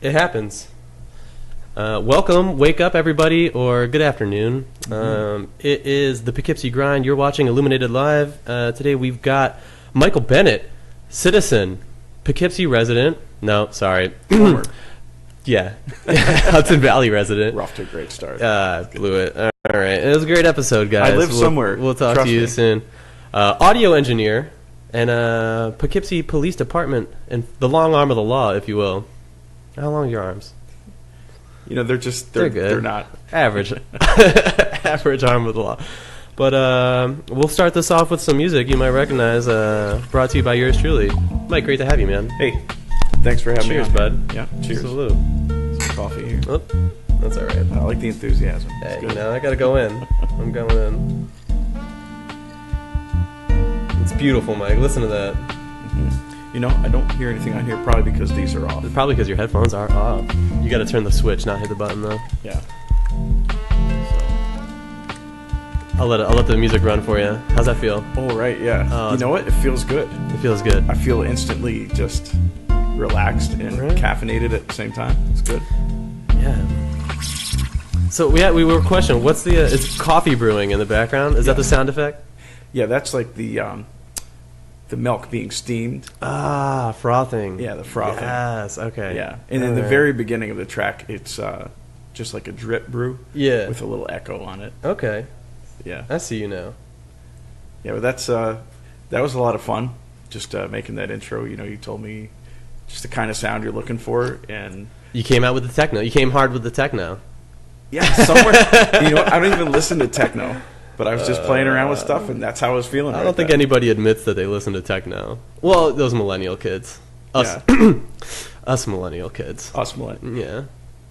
It happens. Welcome, wake up, everybody, or good afternoon. It is the Poughkeepsie Grind. You're watching Illuminated Live. Today we've got Michael Bennett, citizen, Poughkeepsie resident. No, sorry. Yeah. Hudson Valley resident. We're off to a great start. Blew it. All right. It was a great episode, guys. I live somewhere. We'll talk to you soon. Audio engineer and Poughkeepsie Police Department and the long arm of the law, if you will. How long are your arms? You know, they're good. They're not average. Average arm of the law. But we'll start this off with some music you might recognize, brought to you by yours truly. Mike, great to have you, man. Hey, thanks for having me on. Cheers, bud. Yeah, cheers. Salute. Some coffee here. Oh, that's all right. I like the enthusiasm. Hey, you know, I gotta go in. I'm going in. It's beautiful, Mike. Listen to that. You know, I don't hear anything on here, probably because these are off. Probably because your headphones are off. You gotta turn the switch, not hit the button, though. Yeah. So. I'll let the music run for you. How's that feel? Oh, right, yeah. You know what? It feels good. It feels good. I feel instantly just relaxed and caffeinated at the same time. It's good. Yeah. So we were questioning, what's the is coffee brewing in the background? Is that the sound effect? Yeah, that's like the milk being steamed. Ah, frothing. Yeah, the frothing. Yes, okay. Yeah, and in the very beginning of the track, it's just like a drip brew. Yeah. With a little echo on it. Okay. Yeah. I see you now. Yeah, but that was a lot of fun. Just making that intro. You know, you told me just the kind of sound you're looking for, and you came out with the techno. You came hard with the techno. Yeah, somewhere. You know, I don't even listen to techno. But I was just playing around with stuff, and that's how I was feeling. I don't think anybody admits that they listen to techno. Well, those millennial kids. Us, Yeah. us millennial kids. Us millennial. Yeah.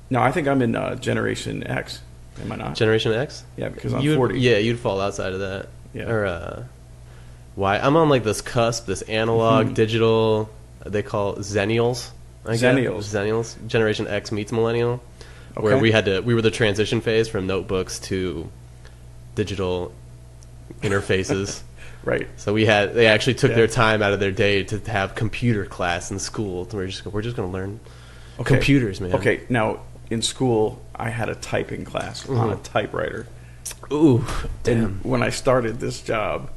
No, I think I'm in Generation X. Am I not? Generation X? Yeah, because I'm 40. Yeah, you'd fall outside of that. Yeah. Or, why? I'm on like this cusp, this analog, digital, they call Zennials. Zennials. Generation X meets millennial. Okay. Where we were the transition phase from notebooks to digital interfaces. Right. So they actually took their time out of their day to have computer class in school. We're just going to learn computers, man. Okay, now in school I had a typing class on a typewriter. Ooh, damn. And when I started this job,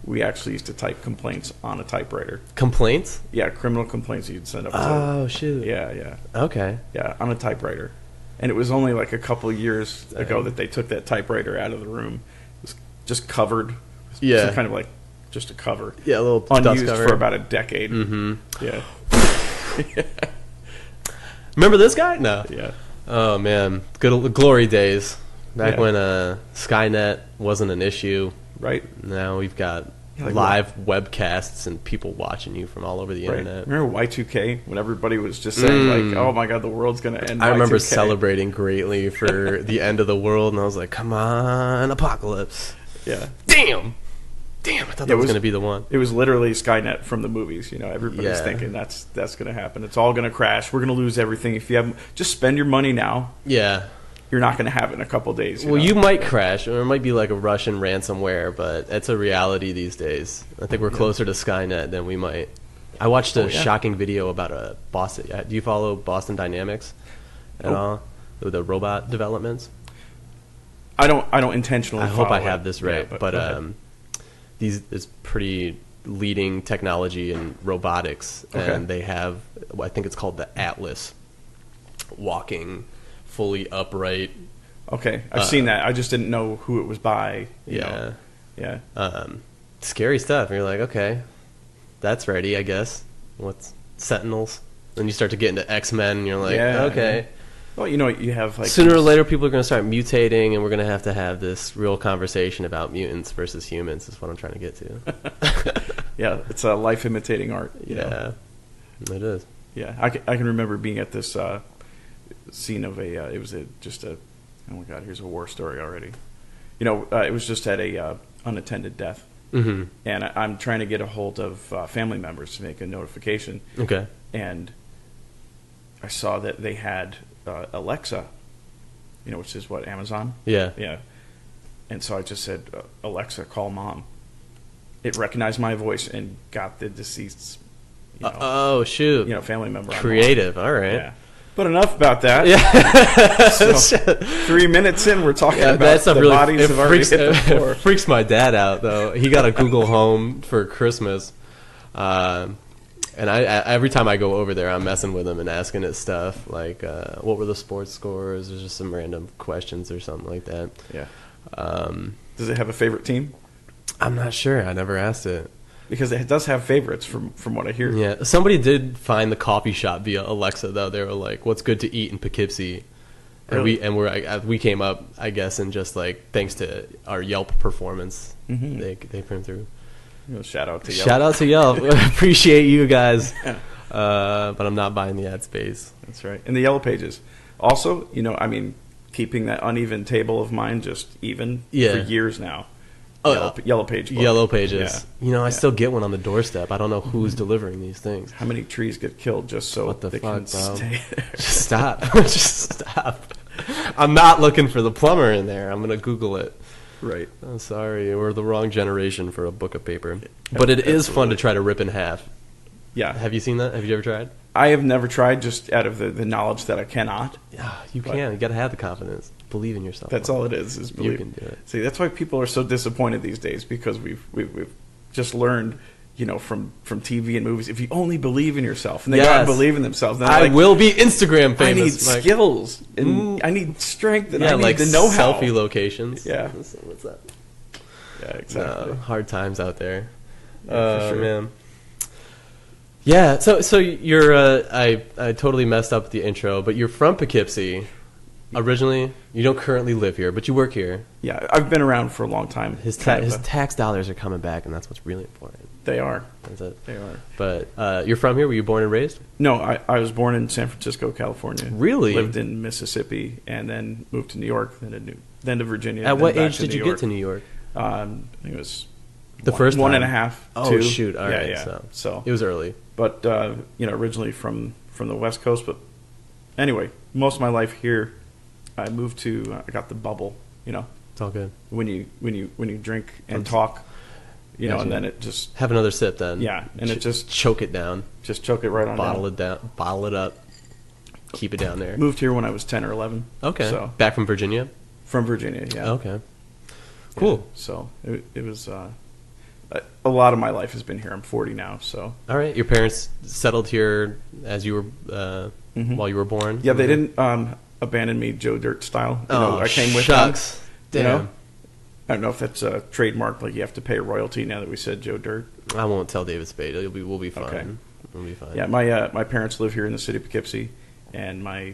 we actually used to type complaints on a typewriter. Complaints? Yeah, criminal complaints you'd send up. Oh, shoot. Yeah. Okay. Yeah, on a typewriter. And it was only like a couple of years ago that they took that typewriter out of the room. It was just covered. Yeah. So kind of like just a cover. Yeah, a little unused dust cover. for about a decade. Mm-hmm. Yeah. Remember this guy? No. Yeah. Oh, man. Good glory days. Back when Skynet wasn't an issue. Right. Now we've got live webcasts and people watching you from all over the internet. Remember Y2K when everybody was just saying like, "Oh my God, the world's going to end." I remember Y2K. celebrating greatly for the end of the world, and I was like, "Come on, apocalypse!" Yeah. Damn. I thought that was going to be the one. It was literally Skynet from the movies. You know, everybody's thinking that's going to happen. It's all going to crash. We're going to lose everything. If you have, just spend your money now. Yeah. You're not going to have it in a couple days. You might crash, or it might be like a Russian ransomware, but it's a reality these days. I think we're closer to Skynet than we might. I watched a shocking video about a Boston. Do you follow Boston Dynamics at all? The robot developments. I don't intentionally. I hope I have this right, but this pretty leading technology in robotics, and they have, I think it's called the Atlas, walking fully upright. Okay, I've seen that. I just didn't know who it was by. You know. Yeah. Scary stuff. And you're like, okay, that's ready, I guess. What's Sentinels? Then you start to get into X-Men, and you're like, okay. Yeah. Well, you know, you have like sooner or later people are going to start mutating, and we're going to have this real conversation about mutants versus humans. Is what I'm trying to get to. Yeah, it's a life imitating art. You know? It is. Yeah, I can remember being at this scene of it was just a, oh my God, here's a war story already. You know, it was just at a unattended death, and I'm trying to get a hold of family members to make a notification. Okay. And I saw that they had Alexa, you know, which is what, Amazon? Yeah. Yeah. And so I just said, Alexa, call mom. It recognized my voice and got the deceased's, oh, shoot. family member. Creative. All right. Yeah. But enough about that. Yeah. So, 3 minutes in, we're talking about that's the really, bodies have already hit the floor. It freaks my dad out, though. He got a Google Home for Christmas. And I every time I go over there, I'm messing with him and asking it stuff like, what were the sports scores? Or just some random questions or something like that. Yeah. Does it have a favorite team? I'm not sure. I never asked it. Because it does have favorites from what I hear. Yeah, somebody did find the coffee shop via Alexa though. They were like, "What's good to eat in Poughkeepsie?" And Really? we came up, I guess, and just like thanks to our Yelp performance, Mm-hmm. they put through. Shout out to Yelp. Shout out to Yelp. Appreciate you guys. Yeah. But I'm not buying the ad space. That's right. And the Yellow Pages. Also, keeping that uneven table of mine just even for years now. Yellow Page book. Yellow Pages. Yeah. I still get one on the doorstep. I don't know who's delivering these things. How many trees get killed just so What the they fuck, can bro? stay there? Just stop. Just stop. I'm not looking for the plumber in there. I'm going to Google it. Right. I'm sorry. We're the wrong generation for a book of paper. But it is fun to try to rip in half. Yeah. Have you seen that? Have you ever tried? I have never tried, just out of the knowledge that I cannot. Yeah, you can. You got to have the confidence. Believe in yourself. That's all it is believe. You can do it. See, that's why people are so disappointed these days, because we've just learned, from TV and movies, if you only believe in yourself, and they go out and believe in themselves. Then I will be Instagram famous. I need skills, and I need strength, and I need like the know-how. selfie locations. Yeah. What's that? Yeah, exactly. Hard times out there. Yeah, for sure. Man. Yeah, so you're I totally messed up the intro, but you're from Poughkeepsie originally. You don't currently live here, but you work here. Yeah, I've been around for a long time. His tax dollars are coming back, and that's what's really important. They are. That's it. They are. But you're from here? Were you born and raised? No, I was born in San Francisco, California. Really? Lived in Mississippi, and then moved to New York, then to Virginia. At what age did you get to New York? I think it was the first one time? and a half. Oh, two. shoot. All right. Yeah. So it was early. But, originally from the West Coast. But anyway, most of my life here, I moved to, I got the bubble, It's all good. when you drink and talk, and then it just, Have another sip then. yeah, and it just choke it down. Just choke it right on Bottle down. it down. Bottle it up. Keep it down there. Moved here when I was 10 or 11. Okay. So, Back from Virginia? from Virginia, yeah. Okay. Cool. Yeah, so it was, a lot of my life has been here. I'm 40 now, so. All right. Your parents settled here as you were, while you were born? Yeah, they didn't abandon me Joe Dirt style. I came with shucks. them. Damn. I don't know if that's a trademark, like you have to pay a royalty now that we said Joe Dirt. I won't tell David Spade. We'll be fine. Okay. We'll be fine. Yeah, my parents live here in the city of Poughkeepsie, and my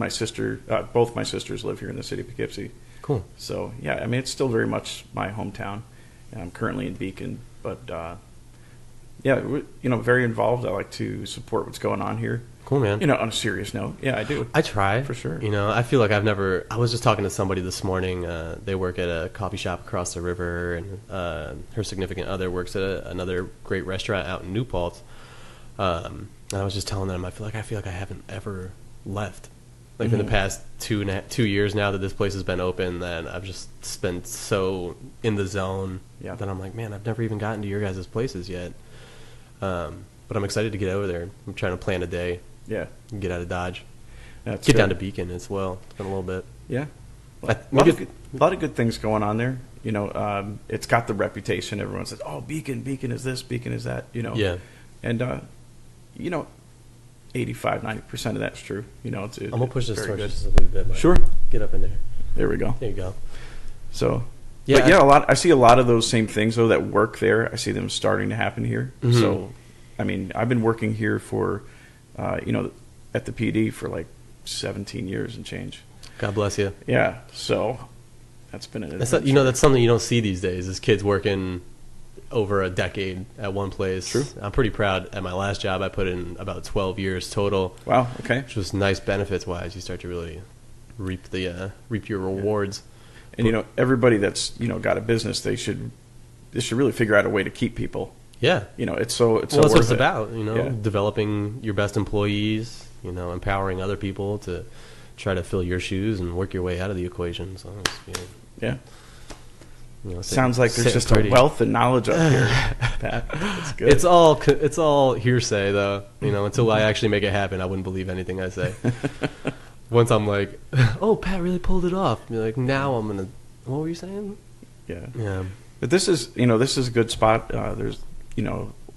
sister, both my sisters live here in the city of Poughkeepsie. Cool. So yeah, I mean it's still very much my hometown. I'm currently in Beacon, but very involved. I like to support what's going on here. Cool, man. On a serious note, yeah, I do. I try. For sure. I feel like I was just talking to somebody this morning. They work at a coffee shop across the river, and her significant other works at another great restaurant out in New Paltz. And I was just telling them, I feel like I haven't ever left. Like in the past 2 years now that this place has been open, that I've just been so in the zone that I'm like, man, I've never even gotten to your guys' places yet. But I'm excited to get over there. I'm trying to plan a day. Yeah. Get out of Dodge. That's Get good. down to Beacon as well. It's been a little bit. Yeah. A A lot of good things going on there. It's got the reputation. Everyone says, "Oh, Beacon is this, Beacon is that." Yeah. And 85-90% of that's true. I'm gonna push this very torch good. just a little bit. Mike. Sure. Get up in there. There we go. There you go. So, Yeah. but I see a lot of those same things though that work there. I see them starting to happen here. Mm-hmm. So, I mean, I've been working here for, at the PD for like 17 years and change. God bless you. Yeah. So, that's been an That's adventure. that's something you don't see these days. Is kids working over a decade at one place. True. I'm pretty proud. At my last job, I put in about 12 years total. Wow. Okay. Which was nice benefits wise. You start to really reap your rewards. And everybody that's got a business, they should really figure out a way to keep people. Yeah. It's so That's what worth it's it. about. Yeah. Developing your best employees. Empowering other people to try to fill your shoes and work your way out of the equation. So Yeah. Sit- Sounds like there's sit just pretty. a wealth of knowledge up here. Pat. That's good. It's all hearsay, though. Until I actually make it happen, I wouldn't believe anything I say. Once I'm like, oh, Pat really pulled it off. You're like, now I'm gonna. What were you saying? Yeah. But this is a good spot. There's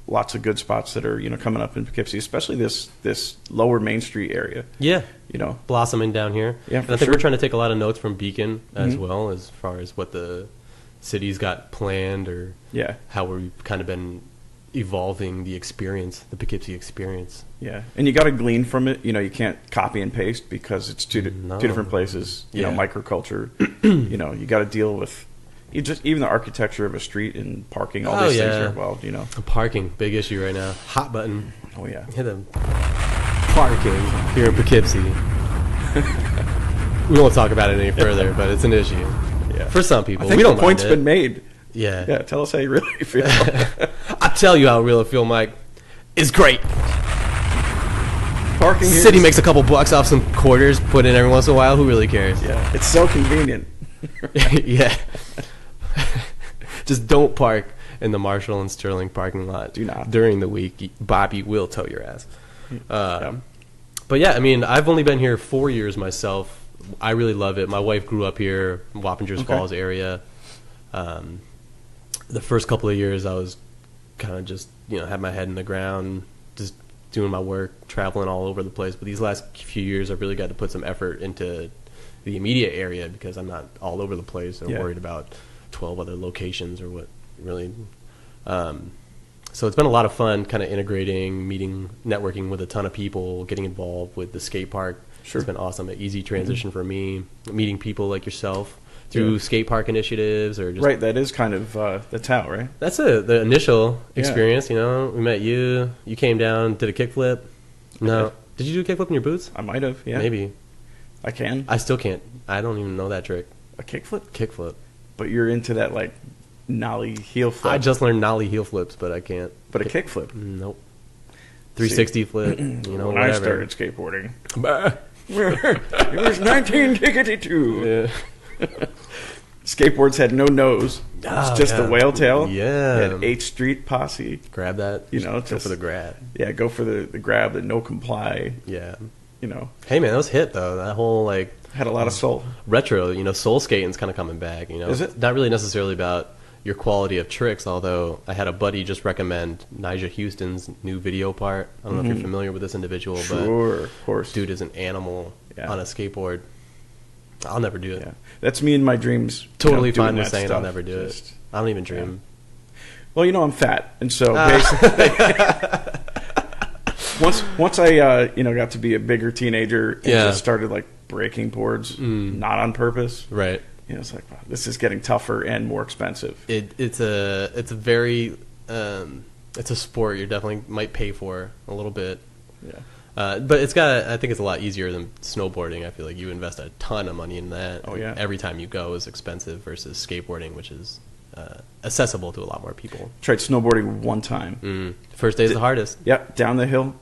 lots of good spots that are coming up in Poughkeepsie, especially this lower Main Street area. Yeah. Blossoming down here. Yeah, and I think we're trying to take a lot of notes from Beacon as well, as far as what the city's got planned, or how we've kind of been evolving the Poughkeepsie experience. Yeah, and you got to glean from it. You can't copy and paste because it's two different places. Microculture. You got to deal with even the architecture of a street and parking. All these things are involved. Parking, big issue right now. Hot button. Oh yeah. Hit them. Parking here in Poughkeepsie. We won't talk about it any further, but it's an issue. Yeah. For some people, I think we don't the point's mind it. been made. Yeah. Yeah. Tell us how you really feel. I'll tell you how I really feel, Mike. It's great. Parking here City makes a couple bucks off some quarters put in every once in a while. Who really cares? Yeah. It's so convenient. Yeah. Just don't park in the Marshall and Sterling parking lot. Do not. During the week. Bobby will tow your ass. But yeah, I've only been here 4 years myself. I really love it. My wife grew up here, Wappingers Falls area. The first couple of years I was kind of just, had my head in the ground, just doing my work, traveling all over the place. But these last few years I've really got to put some effort into the immediate area because I'm not all over the place and worried about 12 other locations or what really. So it's been a lot of fun kind of integrating, networking with a ton of people, getting involved with the skate park. Sure. It's been awesome. An easy transition for me, meeting people like yourself through skate park initiatives or just... Right, that is kind of that's how, right? That's the initial experience, We met you. You came down, did a kickflip. No. Did you do a kickflip in your boots? I might have, yeah. Maybe. I can. I still can't. I don't even know that trick. A kickflip? Kickflip. But you're into that, like, nollie heel flip. I just learned nollie heel flips, but I can't. But a kickflip? Nope. 360 flip, when whatever. I started skateboarding. It was 1982. Yeah. Skateboards had no nose. It was just the whale tail. Yeah. It had 8th Street posse. Grab that. Go for the grab. Yeah, go for the grab, the no comply. Yeah. Hey, man, that was hit, though. That whole, had a lot of soul. Retro, soul skating's kind of coming back, Is it? Not really necessarily about your quality of tricks, although I had a buddy just recommend Nigel Houston's new video part. I don't know if you're familiar with this individual, Sure, of course. Dude is an animal on a skateboard. I'll never do it. Yeah. That's me in my dreams. Totally fine with saying I'll never do it. I don't even dream. Well, I'm fat, and so basically, once I got to be a bigger teenager and just started breaking boards, not on purpose. Right. It's like, wow, this is getting tougher and more expensive. It's a very it's a sport you definitely might pay for a little bit. Yeah. But I think it's a lot easier than snowboarding. I feel like you invest a ton of money in that. Oh, yeah. Every time you go is expensive versus skateboarding, which is accessible to a lot more people. Tried snowboarding one time. First day is the hardest. Yep, down the hill.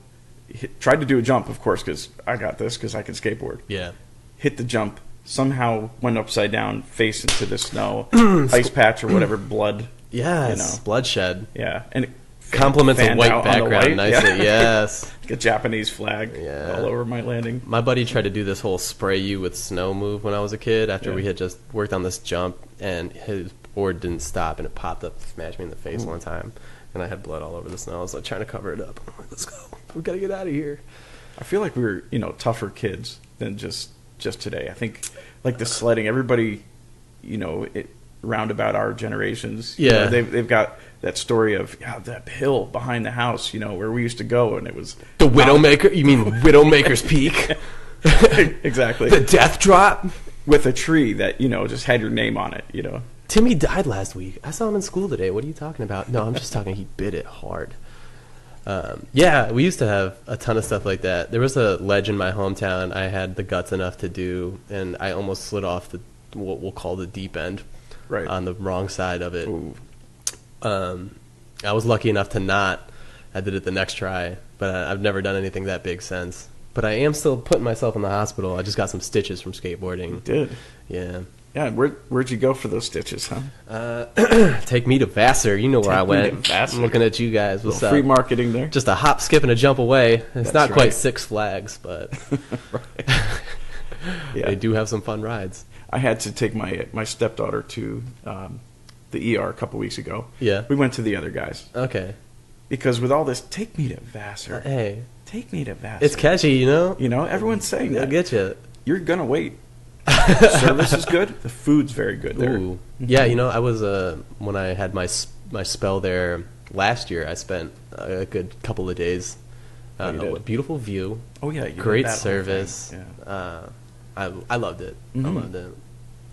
Tried to do a jump, of course, because I got this because I can skateboard. Yeah. Hit the jump. Somehow went upside down, face into the snow, ice patch or whatever, blood. Yes, bloodshed. Yeah, and it complements a white background nicely. Yes, like a Japanese flag all over my landing. My buddy tried to do this whole spray you with snow move when I was a kid. After we had just worked on this jump, and his board didn't stop, and it popped up, smashed me in the face one time, and I had blood all over the snow. I was trying to cover it up. I'm like, let's go. We gotta get out of here. I feel like we were tougher kids than just today. I think the sledding, everybody, round about our generations, they've got that story of that hill behind the house, where we used to go, and it was the Widowmaker. You mean Widowmaker's Peak? Exactly. The Death Drop with a tree that just had your name on it. Timmy died last week. I saw him in school today. What are you talking about? No, I'm just talking. He bit it hard. We used to have a ton of stuff like that. There was a ledge in my hometown I had the guts enough to do, and I almost slid off what we'll call the deep end, on the wrong side of it. Ooh. I was lucky enough to not. I did it the next try, but I've never done anything that big since. But I am still putting myself in the hospital. I just got some stitches from skateboarding. You did? Yeah. Yeah, where'd you go for those stitches, huh? Take me to Vassar. You know where I Take me to went. Vassar. I'm looking at you guys. What's up? Free marketing there. Just a hop, skip, and a jump away. It's That's not quite right. Six Flags, but Yeah. they do have some fun rides. I had to take my stepdaughter to the ER a couple weeks ago. Yeah. We went to the other guys Okay. because with all this, take me to Vassar. Hey, Take me to Vassar. it's catchy, you know? You know, everyone's saying They'll that. get you. You're gonna wait. Service is good. The food's very good there. Ooh. Yeah, you know, I was when I had my spell there last year. I spent a good couple of days. Oh, you did? A beautiful view, Oh yeah, you did great that whole service. thing. Yeah. I loved it. I Mhm. loved it.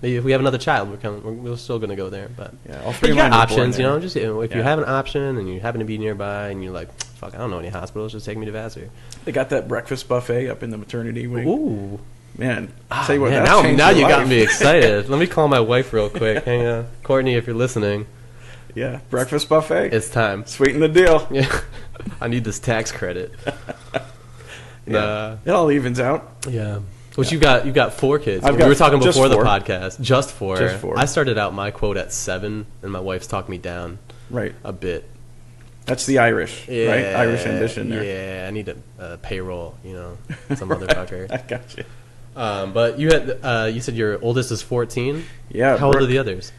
Maybe if we have another child, we're still gonna go there. But Yeah, all but three you of mine got were born options, you there. know. Just if you Yeah. have an option and you happen to be nearby and you're like, fuck, I don't know any hospitals. Just take me to Vassar. They got that breakfast buffet up in the maternity wing. Ooh. Man, tell you what, Man, that changed now your you got life. me excited. Let me call my wife real quick. Hang on, Courtney, if you're listening, Yeah, breakfast buffet. it's time. Sweeten the deal. Yeah, I need this tax credit. Yeah. It all evens out. Yeah. Which you got 4 kids. I've We got were talking just before the 4. podcast. Just 4. Just 4. I started out my quote at 7, and my wife's talked me down Right. a bit. That's the Irish, Yeah, right? Irish ambition there. Yeah, I need a payroll, you know, some motherfucker. I got you. But you said your oldest is 14. Yeah. How old are Brooke- the others?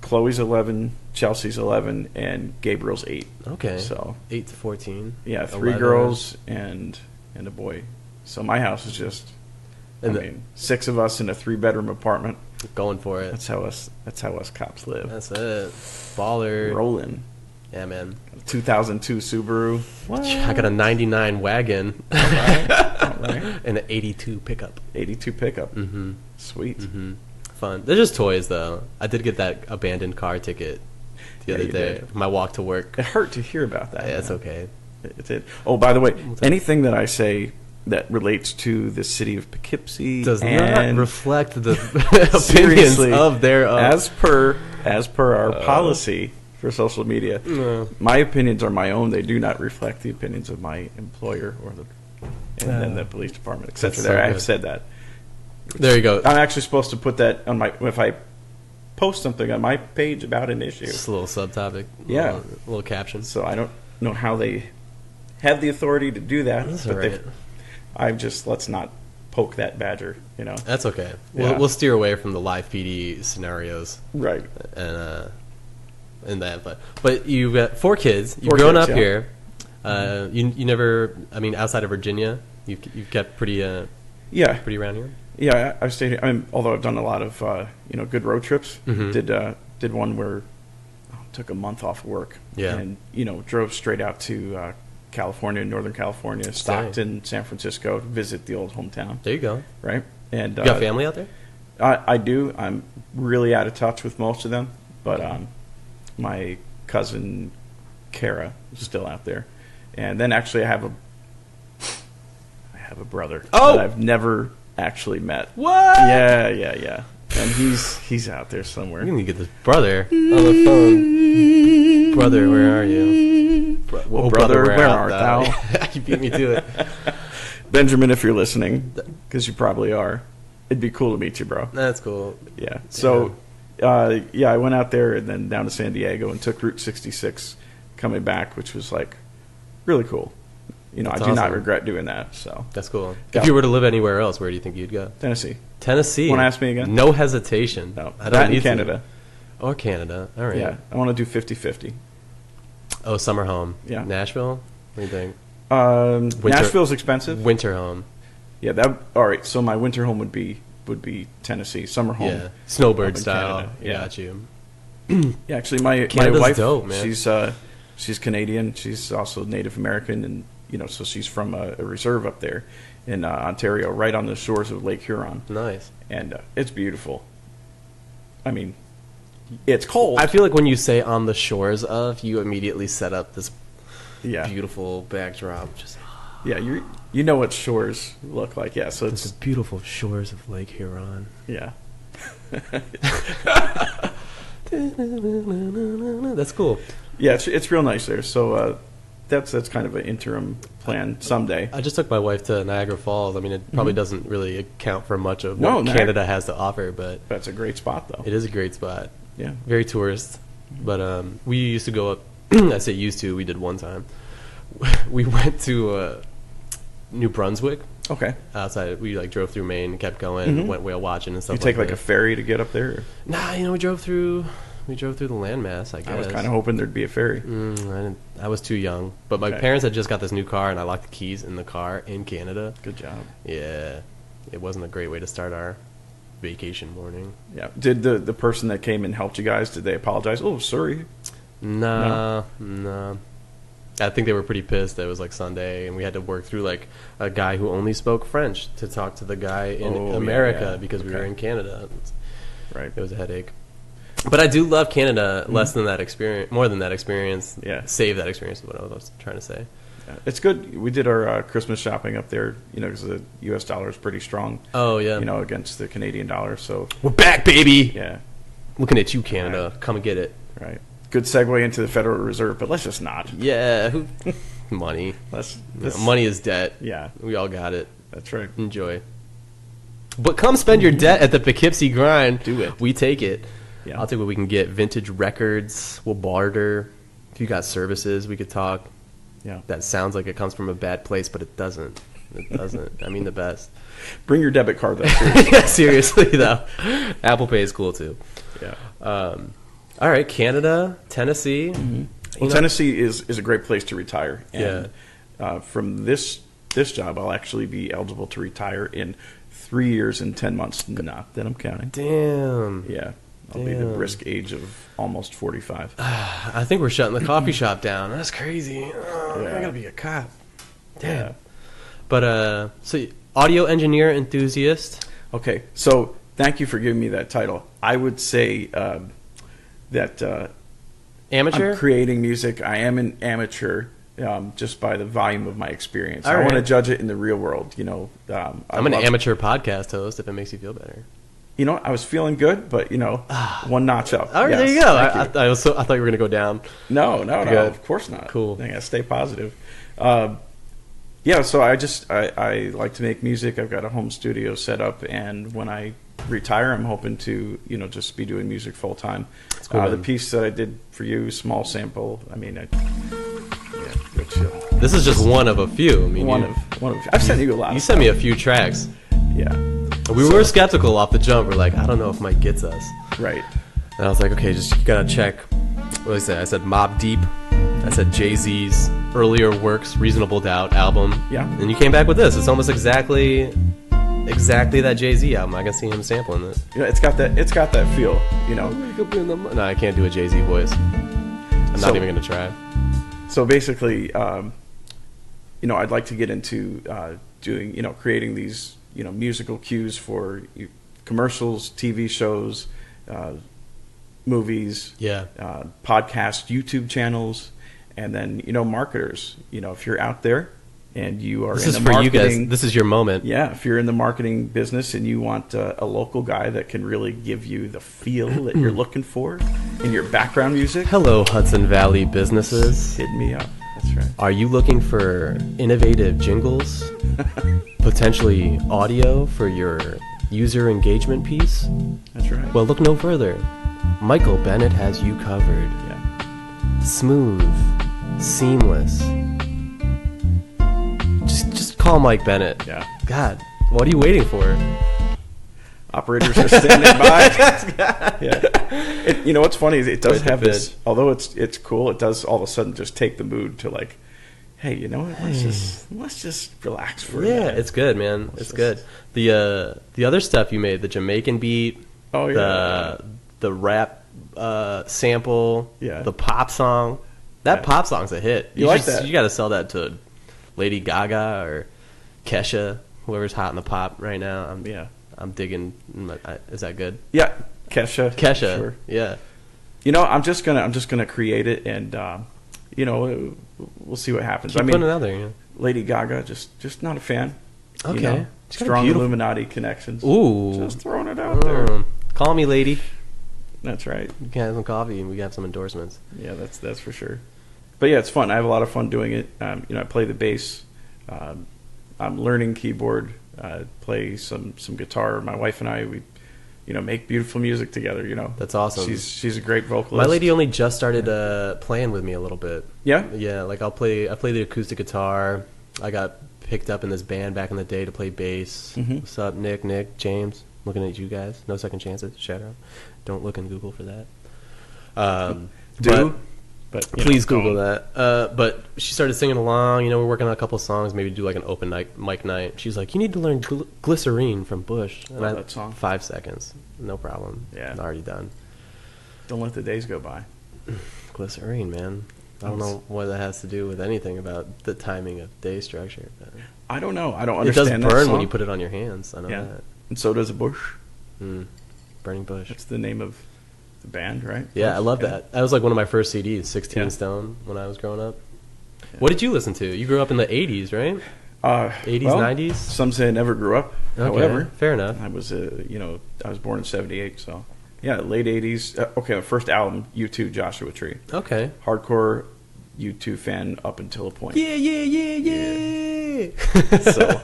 Chloe's 11, Chelsea's 11, and Gabriel's 8. Okay. So 8 to 14. yeah, 3 11. girls and a boy. So my house is just, And I mean, 6 of us in a 3-bedroom apartment. going for it. That's how us cops live. That's it. Baller. Rolling. Yeah, man. 2002 Subaru. What? I got a 99 wagon All right. and an 82 pickup. 82 pickup. Mm-hmm. Sweet. Mm-hmm. Fun. They're just toys, though. I did get that abandoned car ticket the Yeah, other you day. did. My walk to work. It hurt to hear about that. Yeah, it's man. okay. It did. Oh, by the way, anything that I say that relates to the city of Poughkeepsie Does not and reflect the opinions seriously, of their as per our policy for social media. No. My opinions are my own. They do not reflect the opinions of my employer or then the police department, etc. That's so There, I have good. said that. There you go. I'm actually supposed to put that on my if I post something on my page about an issue. Just a little subtopic. Yeah. Little caption. So I don't know how they have the authority to do that, That's but all right. I've just let's not poke that badger, you know. That's okay. Yeah. We'll steer away from the live PD scenarios Right. and that. But you've got 4 kids. You've 4 grown kids, up yeah. here. You never. I mean, outside of Virginia, you've kept pretty Yeah. around here. Yeah, I've stayed here. Although I've done a lot of good road trips. Mhm. Did one where took a month off of work. Yeah. And drove straight out to California, Northern California, stopped in San Francisco to visit the old hometown. There you go. Right. And You got family out there? I do. I'm really out of touch with most of them, but my cousin Kara is still out there, and then actually I have a brother that I've never actually met. What? Yeah, and he's out there somewhere. We need to get this brother on the phone. Brother, where are you? Brother, where art thou? You beat me to it. Benjamin, if you're listening, because you probably are, it'd be cool to meet you, bro. That's cool. Yeah. So, I went out there and then down to San Diego and took Route 66 coming back, which was like really cool. That's I do not awesome. regret doing that. So, That's cool. Yeah. If you were to live anywhere else, where do you think you'd go? Tennessee. Tennessee. Wanna ask me again? No hesitation. No, I don't that need in Canada. To. Or Canada. All right. Yeah, I want to do 50-50. Oh, summer home. Yeah. Nashville. What do you think? Nashville's expensive. Winter home. Yeah, that. All right. So my winter home would be Tennessee. Summer home. Yeah. Snowbird up in style. Canada. Yeah. Got you. Yeah, actually, my Canada's wife, dope, man. she's Canadian. She's also Native American, and so she's from a reserve up there in Ontario, right on the shores of Lake Huron, Nice. and it's beautiful. I mean, it's cold. I feel like when you say on the shores of, you immediately set up this yeah, beautiful backdrop. Just yeah. You know what shores look like. Yeah, so the it's beautiful shores of Lake Huron. yeah. That's cool. Yeah, it's real nice there. So that's kind of an interim plan someday. I just took my wife to Niagara Falls. I mean, it probably doesn't really account for much of No, what Canada has to offer, but That's a great spot, though. it is a great spot. Yeah. Very tourist. But we used to go up. I say used to. We did one time. We went to New Brunswick. Okay. Outside, we like drove through Maine, and kept going, went whale watching and stuff. You take like that. a ferry to get up there? Or? Nah, we drove through the landmass. I guess I was kind of hoping there'd be a ferry. I was too young, but my parents had just got this new car, and I locked the keys in the car in Canada. Good job. Yeah, it wasn't a great way to start our vacation morning. Yeah. Did the person that came and helped you guys, did they apologize? Oh, sorry. Nah. I think they were pretty pissed that it was like Sunday, and we had to work through like a guy who only spoke French to talk to the guy in America because we were in Canada. Right. It was a headache. But I do love Canada more than that experience. Yeah. Save that experience is what I was trying to say. Yeah. It's good. We did our Christmas shopping up there, because the U.S. dollar is pretty strong. Oh, yeah. Against the Canadian dollar. So we're back, baby. Yeah. Looking at you, Canada. Right. Come and get it. Right. Good segue into the Federal Reserve, but let's just not. Yeah. Money. Money is debt. Yeah. We all got it. That's right. Enjoy. But come spend your debt at the Poughkeepsie Grind. Do it. We take it. Yeah. I'll take what we can get. Vintage records. We'll barter. If you got services, we could talk. Yeah. That sounds like it comes from a bad place, but it doesn't. It doesn't. I mean the best. Bring your debit card, though. Seriously. Seriously, though. Apple Pay is cool, too. Yeah. All right, Canada, Tennessee. Well, Tennessee is a great place to retire. And, Yeah. From this job, I'll actually be eligible to retire in 3 years and 10 months. Not that I'm counting. Damn. Yeah. I'll be the brisk age of almost 45. I think we're shutting the coffee shop down. That's crazy. I gotta be a cop. Damn. Yeah. But so audio engineer enthusiast. Okay, so thank you for giving me that title. I would say that Amateur. I'm creating music. I am an amateur, just by the volume of my experience. All I right. want to judge it in the real world. I'm an amateur podcast host. If it makes you feel better. I was feeling good, but one notch up. All right, Yes, there you go. thank you. I thought you were gonna go down. No, Good. of course not. Cool. I gotta stay positive. So I like to make music. I've got a home studio set up, and when I retire, I'm hoping to just be doing music full time. Cool, the man. piece that I did for you, small sample. I mean, go chill. This is just one of a few. I mean, One of. I've sent you a lot. You of sent me stuff. a few tracks. Yeah. We were skeptical off the jump. We're like, I don't know if Mike gets us. Right. And I was like, okay, just you gotta check. What did I say? I said Mobb Deep. I said Jay-Z's earlier works, Reasonable Doubt album. Yeah. And you came back with this. It's almost exactly that Jay-Z album. I can see him sampling this. It's got that feel. No, I can't do a Jay-Z voice. I'm not even gonna try. So basically, I'd like to get into doing, creating these, musical cues for commercials, TV shows, movies, podcasts, YouTube channels, and then, marketers. If you're out there and you are This in is the for you marketing, guys. This is your moment. yeah, if you're in the marketing business and you want a local guy that can really give you the feel that you're looking for in your background music, Hello, Hudson Valley businesses. hit me up. That's right. Are you looking for innovative jingles? Potentially audio for your user engagement piece? That's right. Well, look no further. Michael Bennett has you covered. Yeah. Smooth, seamless. Just call Mike Bennett. Yeah. God, what are you waiting for? Operators are standing by. Yeah. You know what's funny is it does have this. Although it's cool, it does all of a sudden just take the mood to like, hey, you know what? Let's just relax for a minute. It's good, man. It's good. The other stuff you made, the Jamaican beat. Oh yeah. The rap sample. Yeah. The pop song. That pop song's a hit. You like that? You got to sell that to Lady Gaga or Kesha, whoever's hot in the pop right now. I'm digging. Is that good? Yeah. Kesha. Kesha. Sure. Yeah. I'm just gonna create it, and we'll see what happens. Keep putting it out there. Yeah. Lady Gaga, just not a fan. Okay. She's got a Strong beautiful- Illuminati connections. Ooh. Just throwing it out there. Call me, lady. That's right. We can have some coffee and we can have some endorsements. Yeah, that's for sure. But yeah, it's fun. I have a lot of fun doing it. I play the bass. I'm learning keyboard. Play some guitar. My wife and I, we make beautiful music together. That's awesome. She's a great vocalist. My lady only just started playing with me a little bit. Yeah? Yeah, like I play the acoustic guitar. I got picked up in this band back in the day to play bass. Mm-hmm. What's up, Nick, James? Looking at you guys. No second chances. Shout out. Don't look in Google for that. But please Google that. But she started singing along. We're working on a couple songs. Maybe do like an open mic night. She's like, "You need to learn Glycerine from Bush." And love that song. 5 seconds, no problem. Yeah, I'm already done. Don't let the days go by. Glycerine, man. I don't know what that has to do with anything about the timing of day structure. But I don't know. I don't understand. It does burn that song. when you put it on your hands. I know that. And so does a bush. Burning Bush. That's the name of the band, right? Yeah, I love that. That was like one of my first CDs, 16 Stone, when I was growing up. Yeah. What did you listen to? You grew up in the 80s, right? 80s, 90s? Some say I never grew up. Okay, however, fair enough. I was, I was born in 78, so yeah, late 80s. Okay, first album, U2, Joshua Tree. Okay. Hardcore U2 fan up until a point. Yeah. So,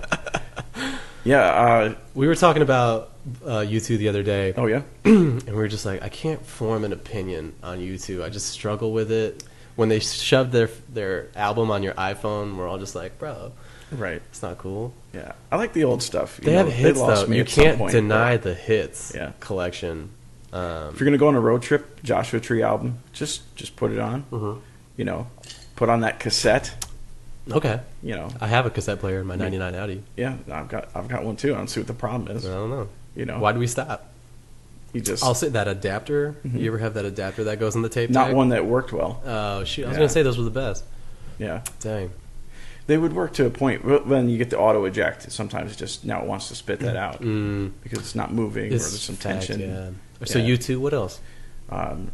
yeah. We were talking about U2 the other day. Oh, yeah? And we were just like, I can't form an opinion on U2. I just struggle with it. When they shoved their album on your iPhone, we're all just like, bro, right? It's not cool. Yeah, I like the old stuff. They have hits, though. You can't deny the hits collection. If you're going to go on a road trip, Joshua Tree album, just put it on. Mm-hmm. Put on that cassette. Okay. I have a cassette player in my 99 Audi. Yeah, I've got one too. I don't see what the problem is. I don't know. Why do we stop? I'll say that adapter. Mm-hmm. You ever have that adapter that goes in the tape Not tag? one that worked well. Oh, shoot. I was going to say those were the best. Yeah. Dang. They would work to a point. When you get the auto eject, sometimes it wants to spit that out because it's not moving or there's some tension. Yeah. So U2, what else?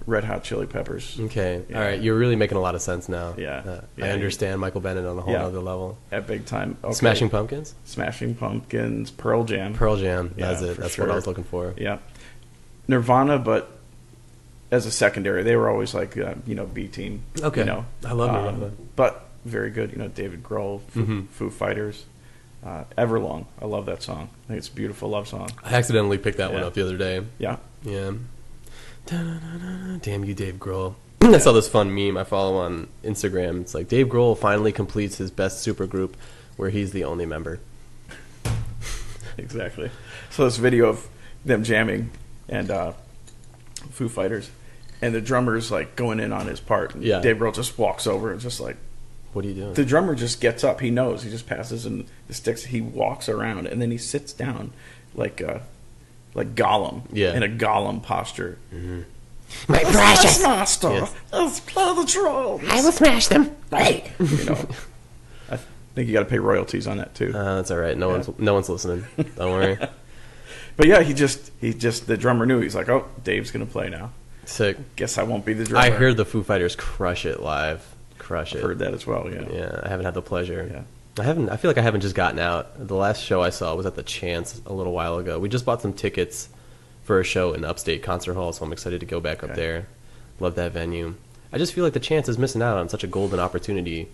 Red Hot Chili Peppers. Okay. Yeah. All right. You're really making a lot of sense now. Yeah. I understand Michael Bennett on a whole other level. At big time. Okay. Smashing Pumpkins? Smashing Pumpkins. Pearl Jam. That's it. That's what I was looking for. Yeah. Nirvana, but as a secondary, they were always like, B team. Okay. I love Nirvana. But very good. David Grohl, Foo Fighters. Everlong. I love that song. I think it's a beautiful love song. I accidentally picked that one up the other day. Yeah. Yeah. Damn you, Dave Grohl. I saw this fun meme I follow on Instagram. It's like, Dave Grohl finally completes his best supergroup where he's the only member. Exactly. So this video of them jamming and Foo Fighters, and the drummer's like going in on his part. And Dave Grohl just walks over and just like, what are you doing? The drummer just gets up. He knows. He just passes him the sticks. He walks around and then he sits down like Gollum, in a Gollum posture. Mm-hmm. My precious master, let's play the drums. I will smash them. I think you got to pay royalties on that too. That's all right. No one's listening. Don't worry. But yeah, he just the drummer knew. He's like, oh, Dave's gonna play now. Sick. Guess I won't be the drummer. I heard the Foo Fighters crush it live. I've heard that as well. Yeah. Yeah. I haven't had the pleasure. Yeah. I feel like I haven't just gotten out. The last show I saw was at the Chance a little while ago. We just bought some tickets for a show in Upstate Concert Hall, so I'm excited to go back up there. Love that venue. I just feel like the Chance is missing out on such a golden opportunity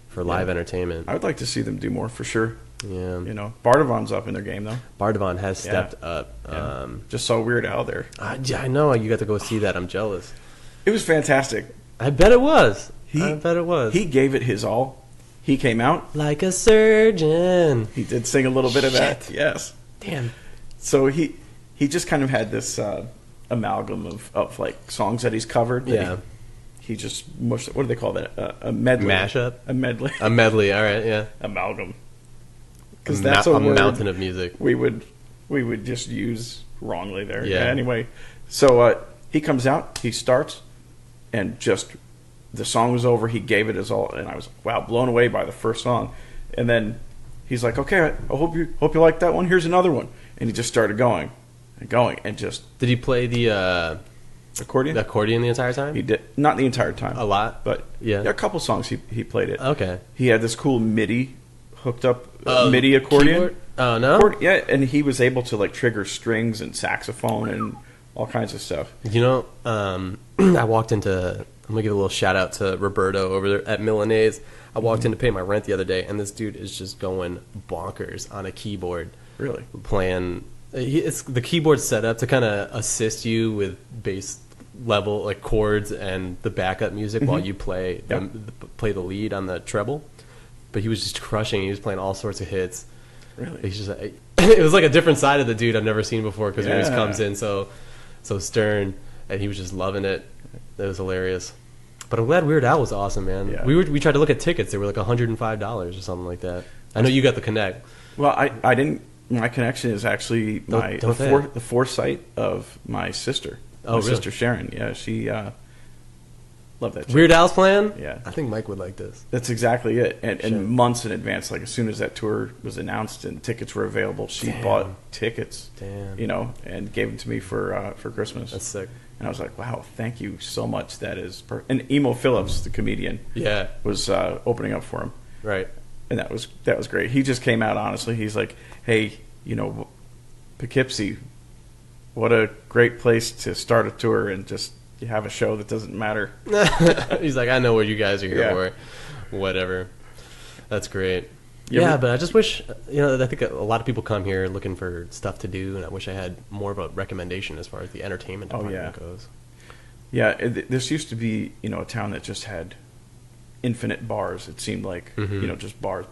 for live entertainment. I would like to see them do more for sure. Yeah. Bardavon's up in their game though. Bardavon has stepped up. Yeah. Just saw Weird Al there. I know you got to go see that. I'm jealous. It was fantastic. I bet it was. I bet it was. He gave it his all. He came out like a surgeon. He did sing a little bit of that. Yes. Damn. So he just kind of had this amalgam of like songs that he's covered. Yeah. He just mushed. What do they call that? A medley. Mashup. A medley. A medley. All right. Yeah. Amalgam. Because that's a mountain of music. We would just use wrongly there. Yeah. Anyway, so he comes out. He starts, and just the song was over. He gave it his all, and I was blown away by the first song. And then he's like, "Okay, I hope you like that one. Here's another one." And he just started going, and just. Did he play the accordion? The accordion the entire time? He did, not the entire time. A lot, but a couple songs he played it. Okay. He had this cool MIDI hooked up MIDI accordion. Keyboard? Oh no! Yeah, and he was able to like trigger strings and saxophone and all kinds of stuff. I walked into I'm going to give a little shout out to Roberto over there at Milanese. I walked in to pay my rent the other day, and this dude is just going bonkers on a keyboard. Really? Playing. It's the keyboard's set up to kind of assist you with bass level, like chords and the backup music while you play play the lead on the treble. But he was just crushing. He was playing all sorts of hits. Really? He's just it was like a different side of the dude I've never seen before because he always comes in so stern, and he was just loving it. It was hilarious. But I'm glad Weird Al was awesome, man. Yeah. We tried to look at tickets. They were like $105 or something like that. I know you got the Connect. Well, I didn't. My connection is actually the foresight of my sister. Oh, my really? sister Sharon. Yeah, she loved that. Weird Al's playing? Yeah. I think Mike would like this. That's exactly it. And, Sure. and months in advance, like as soon as that tour was announced and tickets were available, she bought tickets. Damn. You know, and gave them to me for Christmas. That's sick. And I was like, wow, thank you so much. That is and Emo Phillips, the comedian, was opening up for him. Right. And that was great. He just came out honestly. He's like, hey, you know, Poughkeepsie, what a great place to start a tour and just you have a show that doesn't matter. He's like, I know what you guys are here for. Whatever. That's great. But I just wish, I think a lot of people come here looking for stuff to do, and I wish I had more of a recommendation as far as the entertainment department goes. Yeah, this used to be, a town that just had infinite bars. It seemed like, just bars,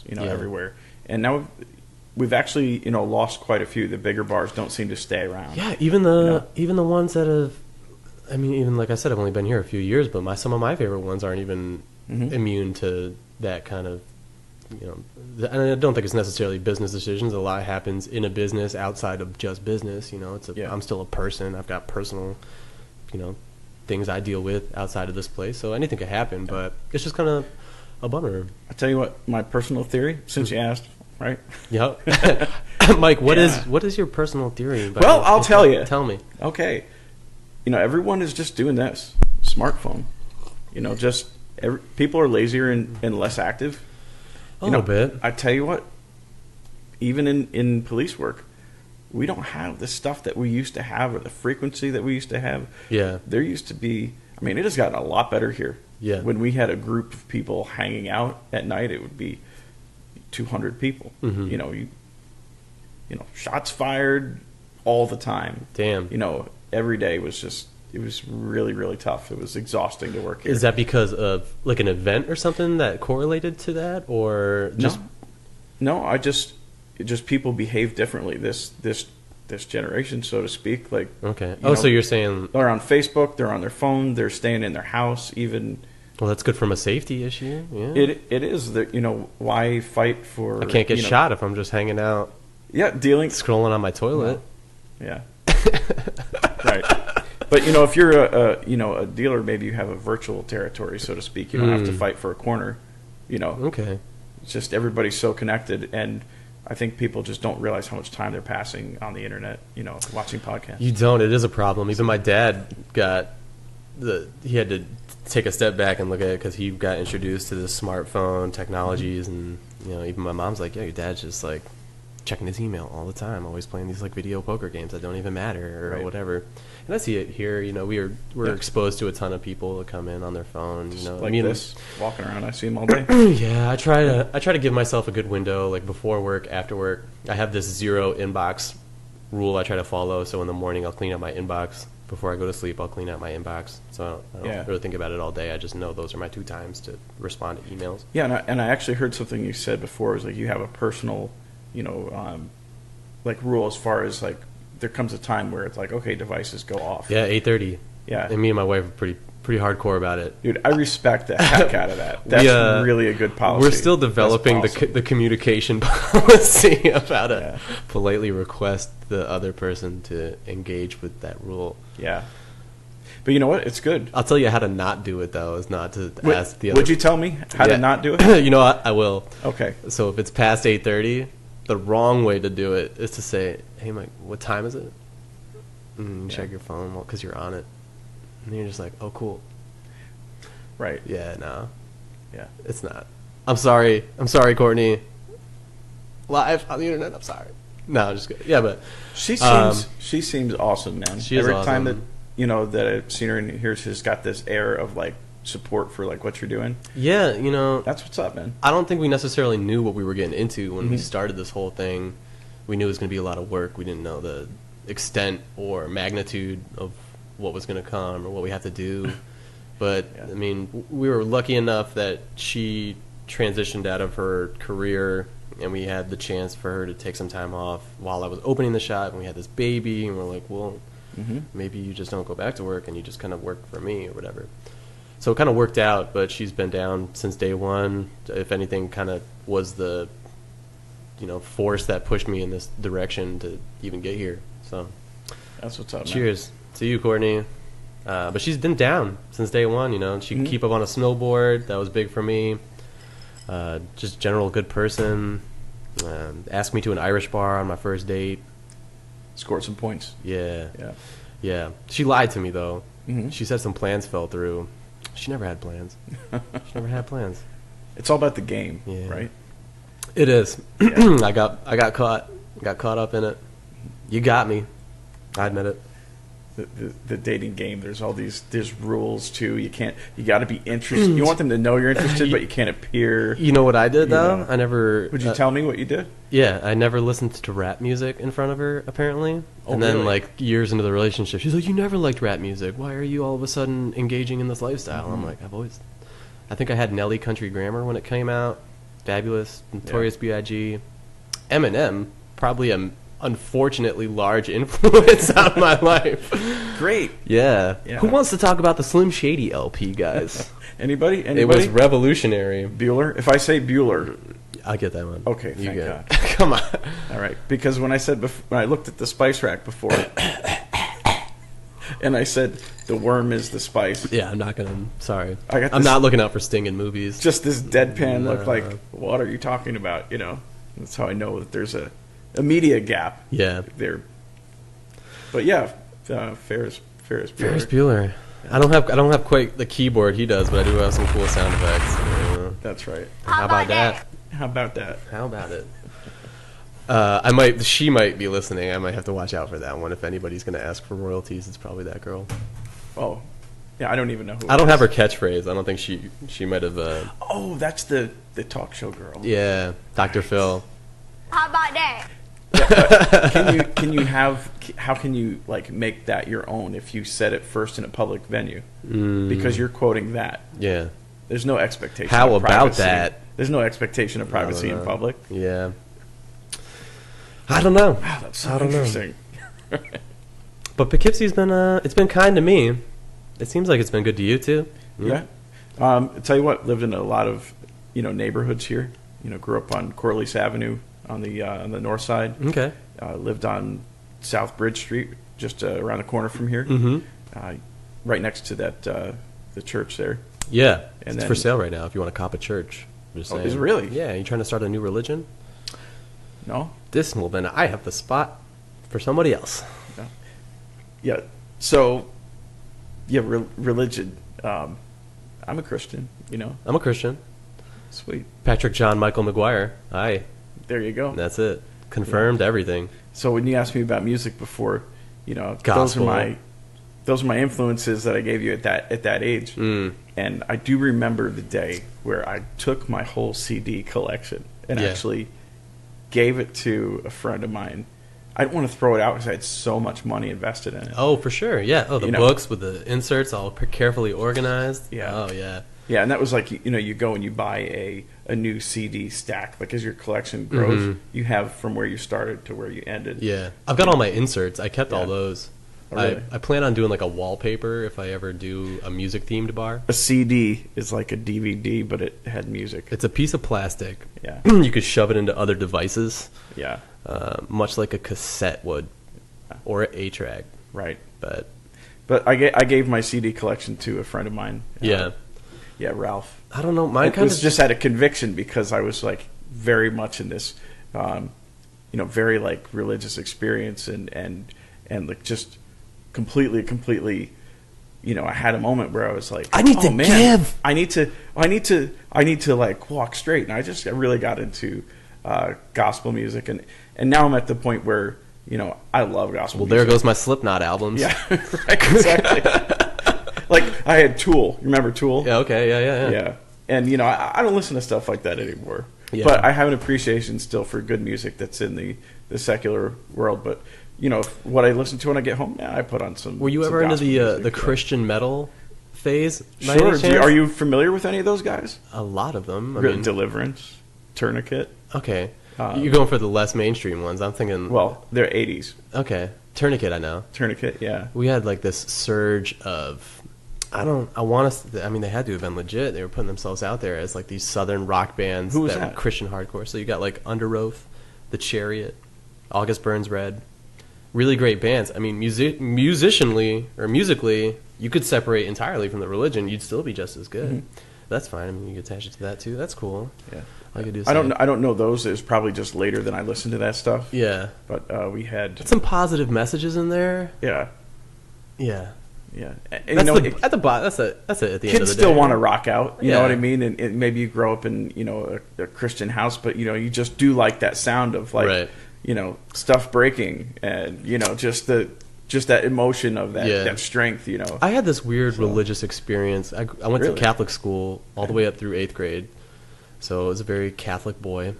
everywhere. And now we've actually, lost quite a few. The bigger bars don't seem to stay around. Yeah, even the ones that have, even like I said, I've only been here a few years, but some of my favorite ones aren't even immune to that kind of, and I don't think it's necessarily business decisions. A lot happens in a business outside of just business. I'm still a person. I've got personal, things I deal with outside of this place. So anything could happen, but it's just kind of a bummer. I tell you what, my personal theory, since you asked, right? Yep. Mike, what is your personal theory? Well, I'll tell you. Tell me. Okay. Everyone is just doing this smartphone. People are lazier and less active. A little bit. I tell you what, even in police work, we don't have the stuff that we used to have or the frequency that we used to have. Yeah. There used to be, it has gotten a lot better here. Yeah. When we had a group of people hanging out at night, it would be 200 people. Mm-hmm. Shots fired all the time. Damn. Every day was just, it was really, really tough. It was exhausting to work here. Is that because of like an event or something that correlated to that, or just? No, just people behave differently. This generation, so to speak. Like okay. So you're saying they're on Facebook, they're on their phone, they're staying in their house, even. Well, that's good from a safety issue. Yeah. It is. Why fight for? I can't get shot if I'm just hanging out. Yeah, scrolling on my toilet. Yeah. Right. But if you're a dealer, maybe you have a virtual territory, so to speak. You don't have to fight for a corner. Okay. It's just everybody's so connected, and I think people just don't realize how much time they're passing on the internet. Watching podcasts. You don't. It is a problem. Even my dad he had to take a step back and look at it because he got introduced to the smartphone technologies, and even my mom's like, "Yeah, your dad's just like checking his email all the time, always playing these like video poker games that don't even matter or whatever." And I see it here. We're exposed to a ton of people that come in on their phone. Like this, walking around. I see them all day. Yeah, I try to give myself a good window, like before work, after work. I have this 0 inbox rule I try to follow. So in the morning, I'll clean up my inbox. Before I go to sleep, I'll clean out my inbox. So I don't really think about it all day. I just know those are my 2 times to respond to emails. Yeah, and I actually heard something you said before. It was like you have a personal, like rule as far as like there comes a time where it's like, okay, devices go off. Yeah, 8:30. Yeah. And me and my wife are pretty hardcore about it. Dude, I respect the heck out of that. That's really a good policy. We're still developing the communication policy of how to politely request the other person to engage with that rule. Yeah. But you know what? It's good. I'll tell you how to not do it, though, is not to ask the other... Would you tell me how to not do it? You know what? I will. Okay. So if it's past 8:30, the wrong way to do it is to say, hey, Mike, what time is it? And check your phone because you're on it. And then you're just like, oh, cool. Right. Yeah, no. Yeah. It's not. I'm sorry, Courtney. Live on the internet, I'm sorry. No, I'm just good. Yeah, but... She seems awesome, man. She is awesome. Every time that that I've seen her in here, she's got this air of like support for like what you're doing. Yeah, That's what's up, man. I don't think we necessarily knew what we were getting into when we started this whole thing. We knew it was going to be a lot of work. We didn't know the extent or magnitude of what was going to come or what we have to do. But, Yeah. I mean, we were lucky enough that she transitioned out of her career and we had the chance for her to take some time off while I was opening the shop, and we had this baby, and we're like, well, maybe you just don't go back to work and you just kind of work for me or whatever. So it kind of worked out, but she's been down since day one. If anything, kind of was the force that pushed me in this direction to even get here. So That's what's up, man. cheers to you, Courtney. But she's been down since day one. She could keep up on a snowboard. That was big for me. Just general good person. Asked me to an Irish bar on my first date. Scored some points. Yeah. Yeah. Yeah. She lied to me, though. Mhm. She said some plans fell through. She never had plans. She never had plans. It's all about the game, Yeah. right? It is. Yeah. I got caught up in it. You got me. I admit it. The dating game, there's rules too. You got to be interested. You want them to know you're interested, but you can't appear. You know what I did though? know. I never. Would you tell me what you did? Yeah, I never listened to rap music in front of her. Apparently, Oh, and then really? like years into the relationship, she's like, "You never liked rap music. Why are you all of a sudden engaging in this lifestyle?" I'm like, I think I had Nelly Country Grammar when it came out. Fabulous, Notorious B.I.G., Eminem, probably a unfortunately large influence on my life. Great. Yeah. Yeah. Who wants to talk about the Slim Shady LP, guys? Anybody? It was revolutionary. Bueller. If I say Bueller, I'll get that one. Okay, You thank get God. it. Come on. all right. Because when I looked at the spice rack before, and I said the worm is the spice. Yeah, I'm not gonna. Sorry, I got I'm this- not looking out for Sting in movies. Just this deadpan look No. like, what are you talking about? That's how I know that there's a media gap Yeah, there. But yeah, Ferris Bueller. Ferris Bueller. I don't have quite the keyboard he does, but I do have some cool sound effects. That's right. How about that? How about that? How about it? She might be listening. I might have to watch out for that one. If anybody's going to ask for royalties, it's probably that girl. Oh, yeah. I don't even know who. I don't it have is. her catchphrase. I don't think she might have. Oh, that's the talk show girl. Yeah, Dr. Phil. How about that? How can you like make that your own if you said it first in a public venue? Because you're quoting that. Yeah. There's no expectation. How of about privacy. that? There's no expectation of privacy in know. public. Yeah. I don't know. Wow, that's so I don't know. interesting. But Poughkeepsie's been it's been kind to me. It seems like it's been good to you too. Yeah. I'll tell you what, lived in a lot of neighborhoods here. Grew up on Corliss Avenue on the north side. Okay. Lived on South Bridge Street, just around the corner from here. Mm-hmm. Right next to that the church there. Yeah. And It's then- for sale right now if you want to cop a church. Just Oh, saying. is it really? Yeah. You trying to start a new religion? No. Well, then I have the spot for somebody else. Yeah. So, yeah, religion. I'm a Christian. I'm a Christian. Sweet. Patrick John Michael McGuire. Aye. There you go. That's it. Confirmed everything. So when you asked me about music before, those Gospel. are my influences that I gave you at that age. And I do remember the day where I took my whole CD collection and Yeah. actually gave it to a friend of mine. I didn't want to throw it out because I had so much money invested in it. Oh, for sure. Yeah. Oh, the You know. books with the inserts all carefully organized. Yeah. Oh, yeah. Yeah, and that was like you go and you buy a new CD stack. Like as your collection grows, you have from where you started to where you ended. Yeah. I've got all my inserts. I kept all Yeah. those. Oh, really? I plan on doing like a wallpaper if I ever do a music themed bar. A CD is like a DVD, but it had music. It's a piece of plastic. Yeah. You could shove it into other devices, Yeah, much like a cassette would, or an 8-track. right. But But I gave my CD collection to a friend of mine. yeah, Yeah, Ralph. I don't know. Mine It kind was of just out of conviction because I was like very much in this, very like religious experience and like just completely, I had a moment where I was like, I need to give. I need to like walk straight. And I really got into gospel music and now I'm at the point where, I love gospel Well, music. there goes my Slipknot albums. Yeah, right, exactly. Like, I had Tool. You remember Tool? Yeah, okay, yeah. Yeah. And, I don't listen to stuff like that anymore. Yeah. But I have an appreciation still for good music that's in the secular world. But, what I listen to when I get home, I put on some. Were you some ever into gospel the music, Christian metal phase? By Sure. any chance? Are you familiar with any of those guys? A lot of them. I mean, Deliverance, Tourniquet. okay. You're going for the less mainstream ones. I'm thinking. Well, they're 80s. Okay, Tourniquet. I know. Tourniquet, yeah. We had like this surge of. I want to. I mean, they had to have been legit. They were putting themselves out there as like these southern rock bands Who was that that? were Christian hardcore. So you got like Under Oath, The Chariot, August Burns Red. Really great bands. I mean, musically, you could separate entirely from the religion. You'd still be just as good. Mm-hmm. That's fine. I mean, you could attach it to that too. That's cool. Yeah. I could do. I don't know those. It was probably just later than I listened to that stuff. Yeah, But we had. some positive messages in there. Yeah. Yeah. Yeah. And, That's at the bottom. That's it. At the end of the day. kids still want to rock out. You know Yeah. what I mean? And maybe you grow up in a Christian house, but you just do like that sound of like Right. stuff breaking and just that emotion of that Yeah. that strength. I had this weird religious experience. I went Really? to Catholic school all the way up through 8th grade, so I was a very Catholic boy.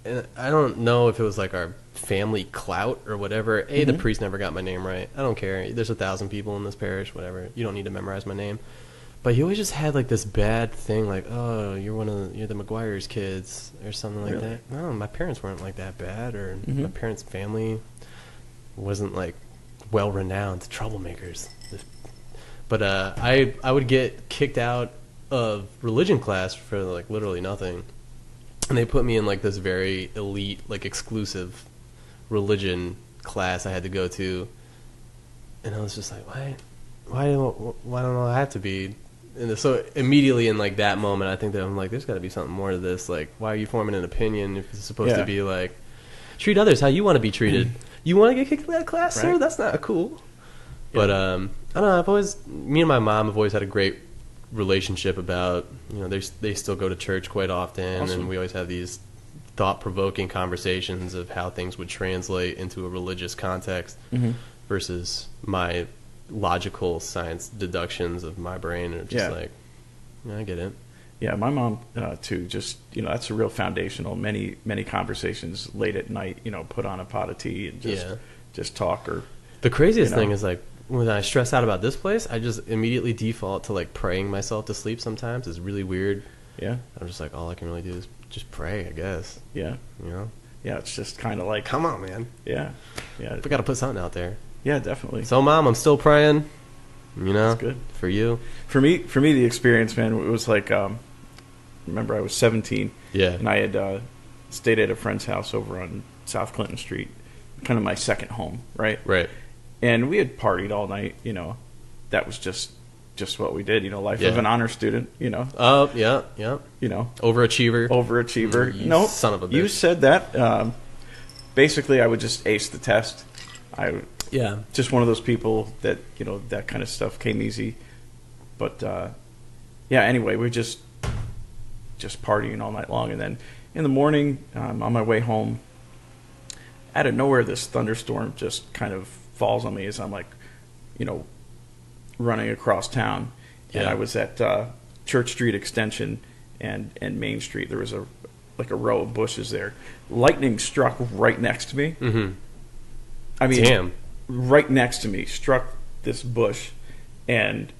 And I don't know if it was like our family clout or whatever. The priest never got my name right. I don't care. There's 1,000 people in this parish, whatever. You don't need to memorize my name. But he always just had like this bad thing, like, oh, you're the McGuire's kids or something like Really? that. No, my parents weren't like that bad, or my parents' family wasn't like well-renowned troublemakers. But I would get kicked out of religion class for like literally nothing, and they put me in like this very elite, like exclusive religion class I had to go to, and I was just like, why don't I have to be? And so immediately in like that moment, I think that I'm like, there's got to be something more to this. Like, why are you forming an opinion if it's supposed to be like, treat others how you want to be treated? You want to get kicked out of that class, sir? Right. That's not cool. But I don't know. Me and my mom have always had a great relationship. About they still go to church quite often, Awesome. and we always have these thought-provoking conversations of how things would translate into a religious context versus my logical science deductions of my brain are just like, I get it. Yeah, my mom too. Just that's a real foundational. Many conversations late at night. Put on a pot of tea and just talk. Or the craziest thing is like when I stress out about this place, I just immediately default to like praying myself to sleep. Sometimes it's really weird. Yeah, I'm just like, all I can really do is just pray, I guess. yeah, yeah. It's just kind of like, Come on, man. yeah. We got to put something out there. Yeah, definitely. So, Mom, I'm still praying. That's good for you. For me, the experience, man, it was like, remember I was 17, and I had stayed at a friend's house over on South Clinton Street, kind of my second home, right? Right. And we had partied all night. That was just what we did. Life of an honor student. Oh, yeah. Overachiever. Overachiever. You No, son of a bitch. You said that. Basically, I would just ace the test. Just one of those people that that kind of stuff came easy. But anyway, we just partying all night long, and then in the morning, on my way home, out of nowhere, this thunderstorm just kind of falls on me as I'm like, running across town. Yeah. And I was at Church Street Extension and Main Street. There was a row of bushes there. Lightning struck right next to me. Mm-hmm. I mean, Damn. Right next to me, struck this bush, and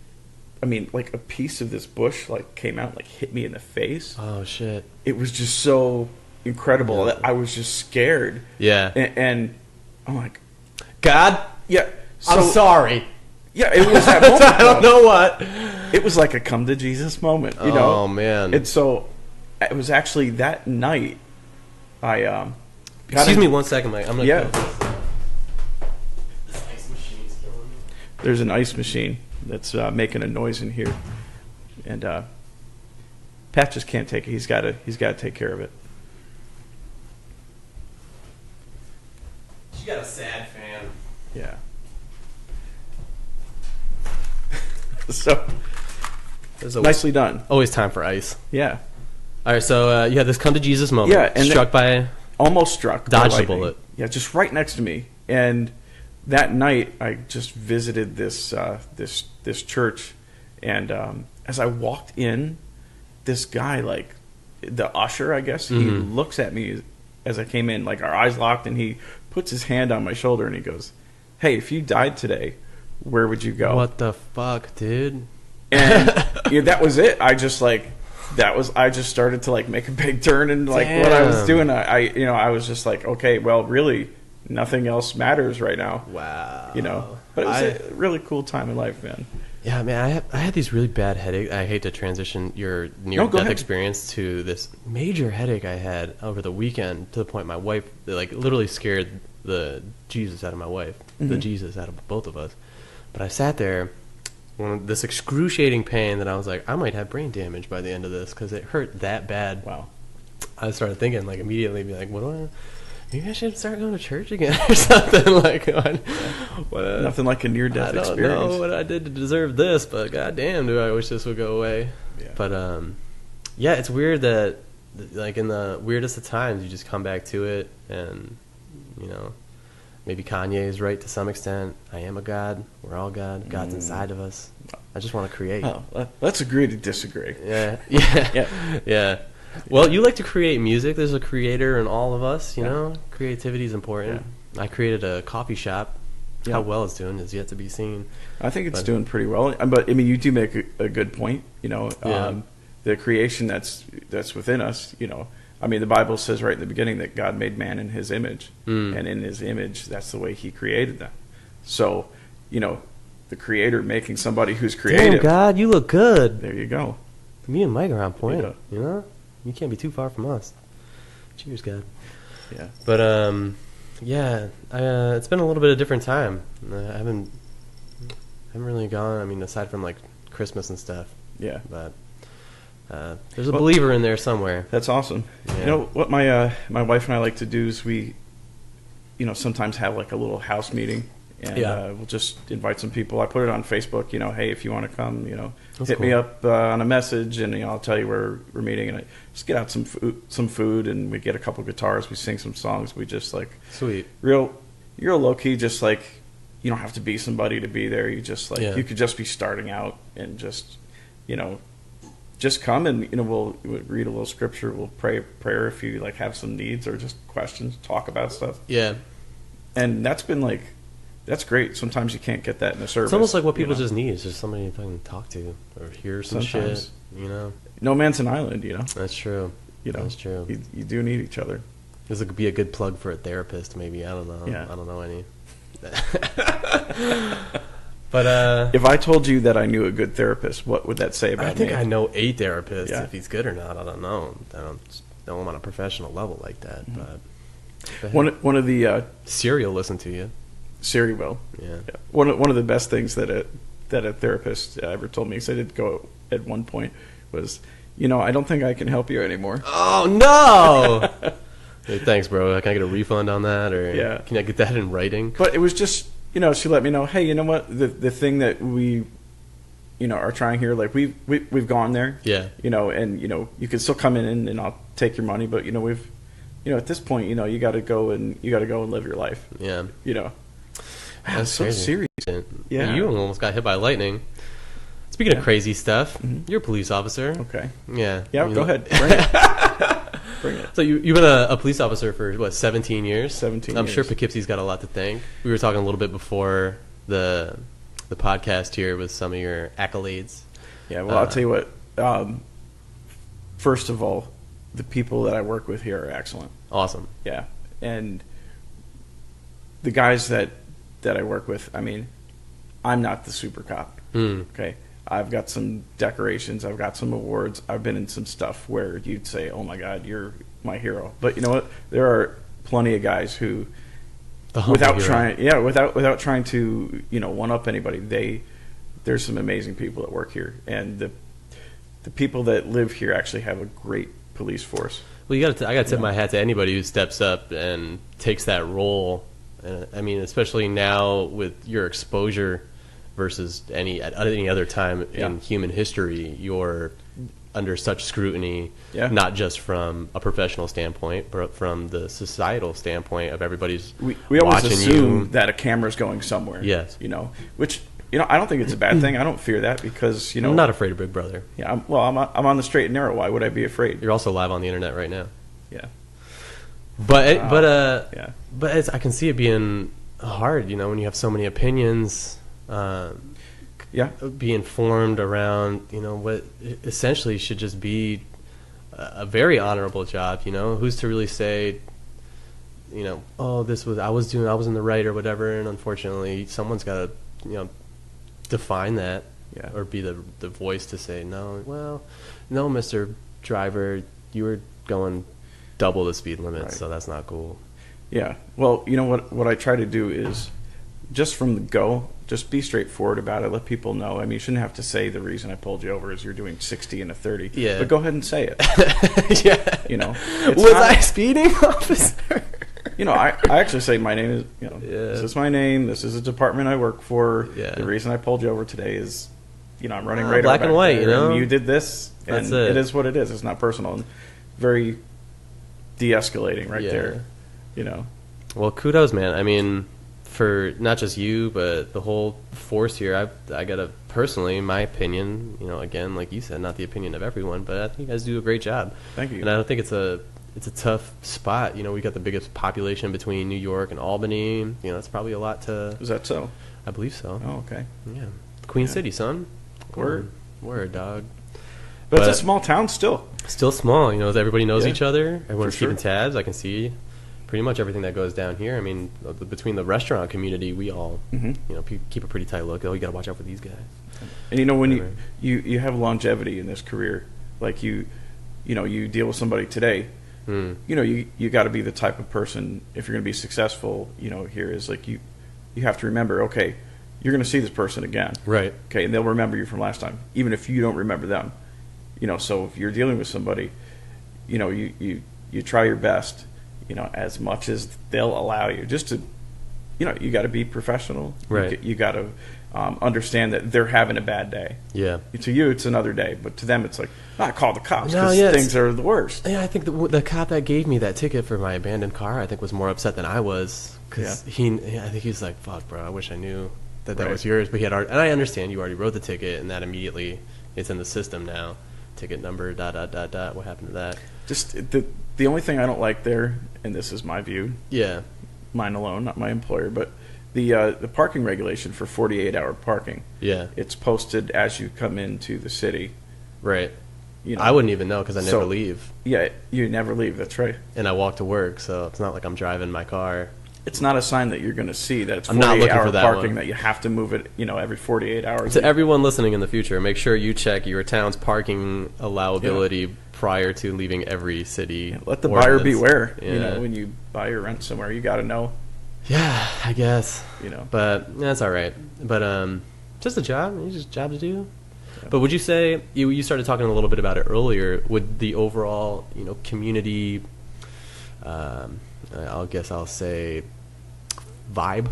I mean, like a piece of this bush came out, hit me in the face. Oh, shit. It was just so incredible that I was just scared. Yeah. And I'm like, God? yeah. I'm sorry. Yeah, it was that moment. I don't know what. It was like a come to Jesus moment, you know? Oh, man. And so it was actually that night I got Excuse me one second, Mike. I'm going to Yeah. This ice machine's killing me. There's an ice machine that's making a noise in here. And Pat just can't take it. He's got to take care of it. She got a sad fan. Yeah. So There's nicely done. always time for ice. Yeah. All right, so you had this come to Jesus moment. Yeah, and struck by almost struck. by Dodged the lightning. bullet. Yeah, just right next to me. And that night, I just visited this this church, and as I walked in, this guy, like the usher, I guess, he looks at me as I came in, like our eyes locked, and he puts his hand on my shoulder and he goes, "Hey, if you died today, where would you go?" What the fuck, dude? And that was it. I just I just started to like make a big turn in like what I was doing. I was just like, okay, well, really, nothing else matters right now. Wow. But it was a really cool time in life, man. Yeah, man, I had these really bad headaches. I hate to transition your near-death experience to this major headache I had over the weekend, to the point my wife, like, literally scared the Jesus out of my wife, the Jesus out of both of us. But I sat there, this excruciating pain that I was like, I might have brain damage by the end of this, because it hurt that bad. Wow. I started thinking, like, immediately, be like, what do I... Maybe I should start going to church again or something. Like, Nothing like a near-death experience. I don't know what I did to deserve this, but goddamn, do I wish this would go away. Yeah. But yeah, it's weird that, like, in the weirdest of times, you just come back to it, and maybe Kanye is right to some extent. I am a god. We're all God. God's inside of us. I just want to create. Oh, let's agree to disagree. Yeah. Well, you like to create music. There's a creator in all of us, you know? Creativity is important. Yeah. I created a coffee shop. Yeah. How well it's doing is yet to be seen. I think it's doing pretty well. But, I mean, you do make a good point, the creation that's within us, I mean, the Bible says right in the beginning that God made man in his image. And in his image, that's the way he created them. So, the creator making somebody who's creative. Damn, God, you look good. There you go. Me and Mike are on point, You can't be too far from us. Cheers, God. Yeah. But, it's been a little bit of a different time. I haven't really gone, I mean, aside from, like, Christmas and stuff. Yeah. But there's a believer in there somewhere. That's awesome. Yeah. What my wife and I like to do is we, sometimes have, like, a little house meeting. And we'll just invite some people. I put it on Facebook, hey, if you want to come, hit me up on a message, and I'll tell you where we're meeting. And I just get out some food, and we get a couple guitars. We sing some songs. We just like sweet, you're low key. Just like you don't have to be somebody to be there. You just like you could just be starting out, and just just come, and we'll read a little scripture. We'll pray a prayer if you like have some needs or just questions. Talk about stuff. Yeah, and that's been like. That's great. Sometimes you can't get that in a service. It's almost like what people just need is just somebody to talk to or hear some shit. No man's an island. That's true. That's true. You do need each other. This would be a good plug for a therapist, maybe. I don't know. Yeah. I don't know any. But if I told you that I knew a good therapist, what would that say about me? I think I know a therapist. If he's good or not, I don't know. I don't know him on a professional level like that. But one of the Siri will listen to you. Siri will. Yeah. One of the best things that a therapist ever told me, because I did go at one point, was, I don't think I can help you anymore. Oh no! Hey, thanks, bro. Can I get a refund on that, or can I get that in writing? But it was just, she let me know, hey, you know what? The thing that we, are trying here, like we've gone there. Yeah. And you can still come in and I'll take your money, but we've, at this point, you got to go and live your life. Yeah. That's so serious. Yeah, you almost got hit by lightning. Speaking of crazy stuff, you're a police officer. Okay. Yeah. Yeah. Go ahead. Bring it. Bring it. So you've been a police officer for what, 17 years? 17. I'm sure Poughkeepsie's got a lot to thank. We were talking a little bit before the podcast here with some of your accolades. Yeah. Well, I'll tell you what. First of all, the people that I work with here are excellent. Awesome. Yeah, and the guys that I work with, I mean, I'm not the super cop. Okay, I've got some decorations, I've got some awards, I've been in some stuff where you'd say, "Oh my God, you're my hero." But you know what? There are plenty of guys who, without trying to one up anybody, there's some amazing people that work here, and the people that live here actually have a great police force. Well, I got to tip my hat to anybody who steps up and takes that role. I mean, especially now with your exposure versus any other time in human history, you're under such scrutiny, not just from a professional standpoint, but from the societal standpoint of everybody's we always watching assume you. that a camera's going somewhere. Yes. Which I don't think it's a bad thing. I don't fear that because I'm not afraid of Big Brother. Yeah, I'm on the straight and narrow. Why would I be afraid? You're also live on the internet right now. Yeah. But I can see it being hard, when you have so many opinions. Being formed around, what essentially should just be a very honorable job. Who's to really say, oh, I was in the right or whatever, and unfortunately, someone's got to, define that, or be the voice to say no. Well, no, Mr. Driver, you were going double the speed limit, so that's not cool. Yeah. Well, what I try to do is just from the go, just be straightforward about it. Let people know. I mean, you shouldn't have to say the reason I pulled you over is you're doing 60 and a 30. Yeah. But go ahead and say it. I speeding, officer? I actually say my name is, this is my name. This is a department I work for. Yeah. The reason I pulled you over today is, I'm running radar black and white, there, and you did this, and that's it. It is what it is. It's not personal. And very de-escalating there, Well, kudos, man. I mean, for not just you, but the whole force here, I got to personally, my opinion, again, like you said, not the opinion of everyone, but I think you guys do a great job. Thank you. And I don't think it's a tough spot. We got the biggest population between New York and Albany. That's probably a lot to. Is that so? I believe so. Oh, okay. Yeah, Queen City, son. Word, dog. But it's a small town still. Still small. Everybody knows each other. Everyone's For sure. keeping tabs. I can see pretty much everything that goes down here. I mean, between the restaurant community, we all, keep a pretty tight look. Oh, you got to watch out for these guys. And when you have longevity in this career, like you deal with somebody today, you got to be the type of person, if you're going to be successful, here is like you have to remember, okay, you're going to see this person again. Right. Okay, and they'll remember you from last time, even if you don't remember them. So if you're dealing with somebody, you try your best, as much as they'll allow you, just to, you got to be professional. Right. You got to understand that they're having a bad day. Yeah. To you, it's another day, but to them, it's like, call the cops because things are the worst. Yeah, I think the cop that gave me that ticket for my abandoned car, I think, was more upset than I was because I think he was like, "Fuck, bro, I wish I knew that was yours." But he had already, and I understand you already wrote the ticket, and that immediately it's in the system now. Ticket number, ... What happened to that? Just the only thing I don't like there, and this is my view. Yeah. Mine alone, not my employer, but the parking regulation for 48-hour parking. Yeah. It's posted as you come into the city. Right. I wouldn't even know because I never leave. Yeah, you never leave. That's right. And I walk to work, so it's not like I'm driving my car. It's not a sign that you're going to see that it's 48-hour parking, that you have to move it, every 48 hours. To everyone listening in the future, make sure you check your town's parking allowability prior to leaving every city. Yeah, let the buyer beware. When you buy or rent somewhere, you got to know. Yeah, I guess. But that's all right. But just a job. It's just a job to do. Yeah. But would you say you started talking a little bit about it earlier? Would the overall community, I'll say, vibe,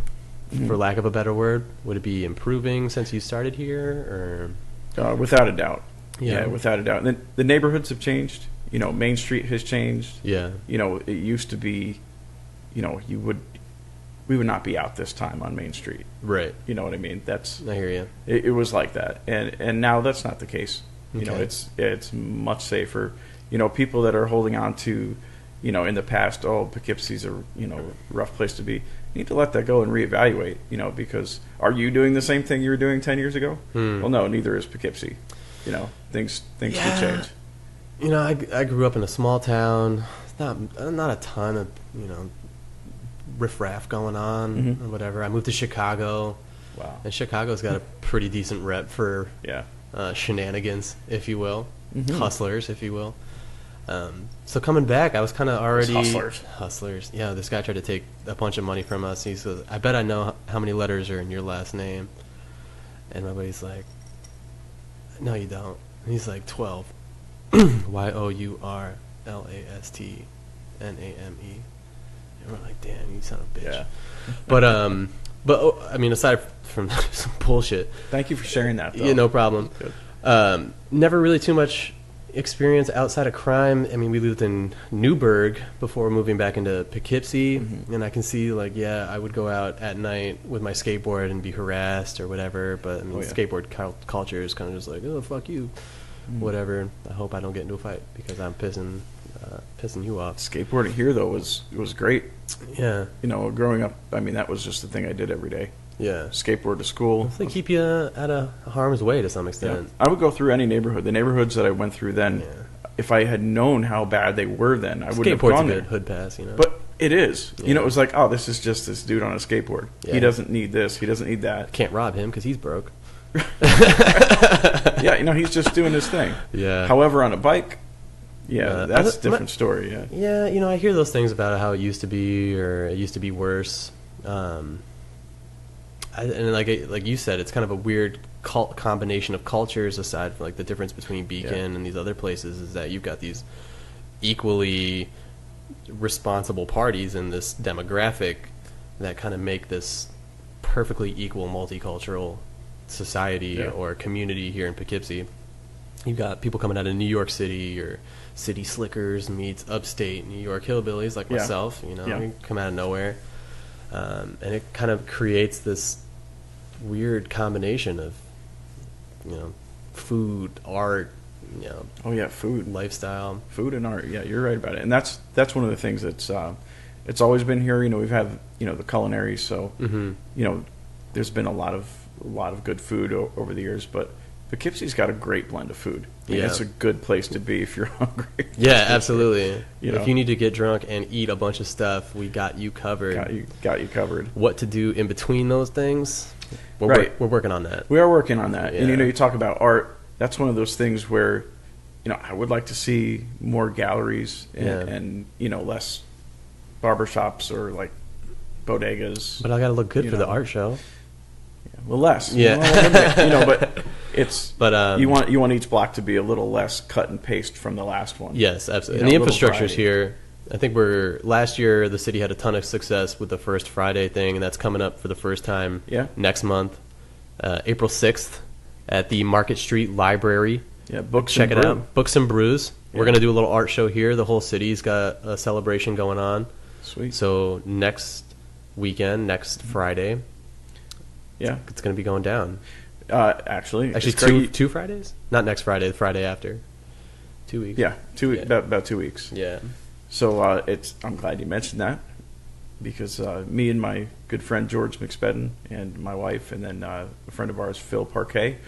for lack of a better word, would it be improving since you started here, or? Without a doubt. Yeah, without a doubt. And then the neighborhoods have changed. Main Street has changed. Yeah. It used to be, we would not be out this time on Main Street. Right. You know what I mean? I hear you. It was like that, and now that's not the case. Okay. It's much safer. People that are holding on to, in the past, Poughkeepsie's a rough place to be. You need to let that go and reevaluate. Because are you doing the same thing you were doing 10 years ago? Well, no, neither is Poughkeepsie. Things can change. I grew up in a small town. Not a ton of riffraff going on or whatever. I moved to Chicago. Wow. And Chicago's got a pretty decent rep for shenanigans, if you will, hustlers, if you will. So coming back, I was kind of already hustlers. Yeah, this guy tried to take a bunch of money from us. He says, "I bet I know how many letters are in your last name." And my buddy's like, "No, you don't." And he's like, 12. Yourlastname. And we're like, "Damn, you son of a bitch." Yeah. But I mean, aside from some bullshit. Thank you for sharing that, though. Yeah, no problem. Never really too much, experience outside of crime, I mean, we lived in Newburgh before moving back into Poughkeepsie, and I can see, like, yeah, I would go out at night with my skateboard and be harassed or whatever, but, I mean, skateboard culture is kind of just like, oh, fuck you, whatever. I hope I don't get into a fight because I'm pissing you off. Skateboarding here, though, was great. Yeah. You know, growing up, I mean, that was just the thing I did every day. Yeah. Skateboard to school. They keep you out of harm's way to some extent. Yeah. I would go through any neighborhood. The neighborhoods that I went through then, if I had known how bad they were then, I wouldn't have gone there. Skateboard's a good hood pass, you know. But it is. Yeah. You know, it was like, oh, this is just this dude on a skateboard. Yeah. He doesn't need this. He doesn't need that. Can't rob him because he's broke. Yeah, you know, he's just doing his thing. Yeah. However, on a bike, that's a different story. Yeah. Yeah, you know, I hear those things about how it used to be or it used to be worse. And like you said, it's kind of a weird combination of cultures. Aside from like the difference between Beacon and these other places, is that you've got these equally responsible parties in this demographic that kind of make this perfectly equal multicultural society or community here in Poughkeepsie. You've got people coming out of New York City or city slickers meets upstate New York hillbillies like myself. You know, we come out of nowhere, and it kind of creates this weird combination of, you know, food, art, you know, food, lifestyle, food and art. Yeah, you're right about it, and that's one of the things that's it's always been here. You know, we've had, you know, the culinary, so you know, there's been a lot of good food over the years, but Poughkeepsie's got a great blend of food. I mean, it's a good place to be if you're hungry. Yeah, absolutely. You know? If you need to get drunk and eat a bunch of stuff, we got you covered. Got you covered. What to do in between those things? We're working on that. We are working on that. Yeah. And, you know, you talk about art. That's one of those things where, you know, I would like to see more galleries and you know, less barbershops or, like, bodegas. But I got to look good for the art show. Yeah, well, less. Yeah. You know, but it's you want each block to be a little less cut and paste from the last one. Yes, absolutely. You And know, the infrastructure's here. I think last year the city had a ton of success with the First Friday thing, and that's coming up for the first time next month, April 6th at the Market Street Library. Yeah, Check it out. Books and Brews. Yeah. We're going to do a little art show here. The whole city's got a celebration going on. Sweet. So next weekend, next Friday, it's going to be going down. Actually, two Fridays? Not next Friday, the Friday after. 2 weeks. Yeah, about 2 weeks. Yeah. So I'm glad you mentioned that, because me and my good friend George McSpedden and my wife, and then a friend of ours, Phil Parquet,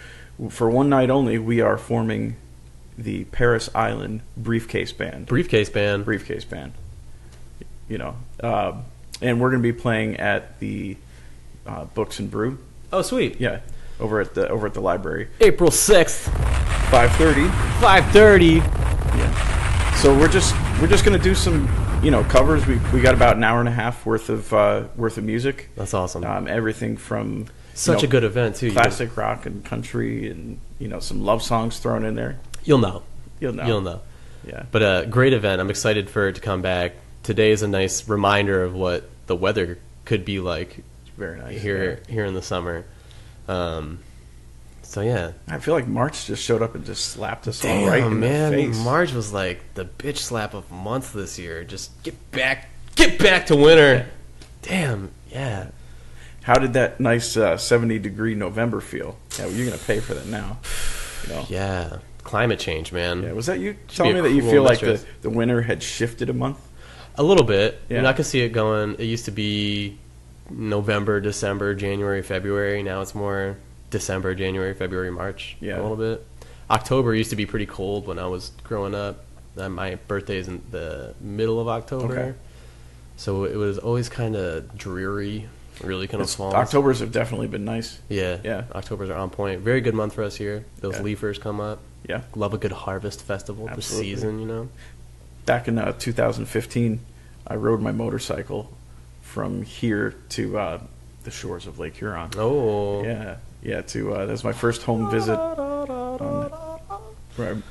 for one night only, we are forming the Paris Island Briefcase Band. Briefcase Band. You know, and we're going to be playing at the Books and Brew. Oh, sweet. Yeah, over at the library. April 6th, 5:30. 5:30. Yeah. So we're just going to do some, you know, covers. We got about an hour and a half worth of music. That's awesome. Everything from such a good event too. Classic rock and country, and, you know, some love songs thrown in there. You'll know. Yeah. But a great event. I'm excited for it to come back. Today is a nice reminder of what the weather could be like. It's very nice here in the summer. So yeah, I feel like March just showed up and just slapped us all right in the face. March was like the bitch slap of month this year. Just get back to winter. Damn, yeah. How did that nice 70-degree November feel? Yeah, well, you're gonna pay for that now. You know? Yeah, climate change, man. Yeah, was that you telling me that you feel like the winter had shifted a month? A little bit. Yeah. And I could see it going. It used to be November, December, January, February. Now it's more December, January, February, March. Yeah. A little bit. October used to be pretty cold when I was growing up. My birthday is in the middle of October. Okay. So it was always kind of dreary, really kind of small. Octobers have definitely been nice. Yeah. Octobers are on point. Very good month for us here. Those leafers come up. Yeah. Love a good harvest festival. Absolutely. The season, you know. Back in 2015, I rode my motorcycle from here to the shores of Lake Huron. Oh. Yeah. That was my first home visit,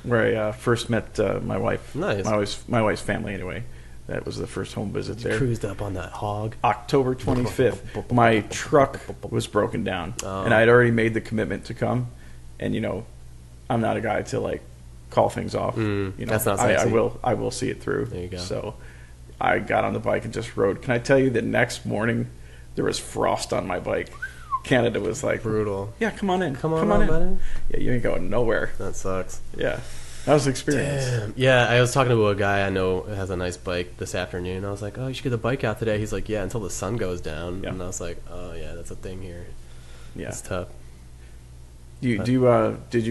where I first met my wife. Nice. My wife's family, anyway. That was the first home visit there. Cruised up on that hog. October 25th. My truck was broken down, and I had already made the commitment to come. And, you know, I'm not a guy to, like, call things off. That's not I sexy. will see it through. There you go. So I got on the bike and just rode. Can I tell you, the next morning there was frost on my bike. Canada was like, brutal. Yeah, come on in. Come on in, buddy. Yeah, you ain't going nowhere. That sucks. Yeah, that was an experience. Damn. Yeah, I was talking to a guy I know who has a nice bike this afternoon. I was like, oh, you should get the bike out today. He's like, yeah, until the sun goes down. Yeah. And I was like, oh, yeah, that's a thing here. Yeah, It's tough. did you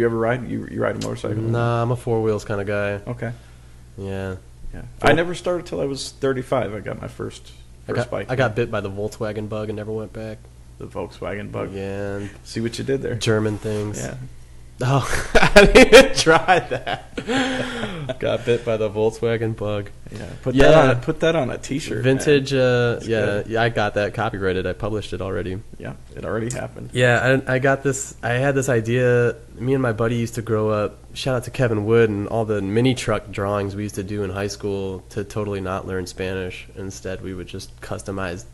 ever ride? You ride a motorcycle? Nah, I'm a four wheels kind of guy. Okay. Yeah. Yeah. I never started till I was 35. I got my first bike. I got bit by the Volkswagen bug and never went back. The Volkswagen bug. Yeah. And See what you did there. German things. Yeah. Oh, I didn't even try that. Got bit by the Volkswagen bug. Yeah. Put that on a T-shirt. Vintage. good. Yeah. I got that copyrighted. I published it already. Yeah. It already happened. Yeah, I got this. I had this idea. Me and my buddy used to grow up. Shout out to Kevin Wood and all the mini truck drawings we used to do in high school to totally not learn Spanish. Instead, we would just customize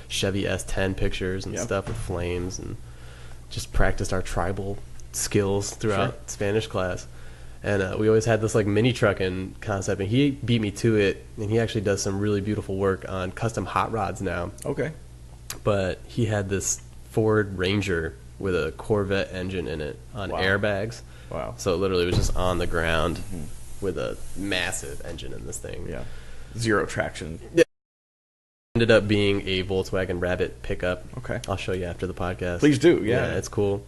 Chevy S10 pictures and Yep. stuff with flames and just practiced our tribal skills throughout Sure. Spanish class. And we always had this like mini trucking concept, and he beat me to it. And he actually does some really beautiful work on custom hot rods now. Okay. But he had this Ford Ranger with a Corvette engine in it on Wow. airbags. Wow. So it literally was just on the ground with a massive engine in this thing. Yeah. Zero traction. Ended up being a Volkswagen Rabbit pickup. Okay. I'll show you after the podcast. Please do. Yeah. It's cool.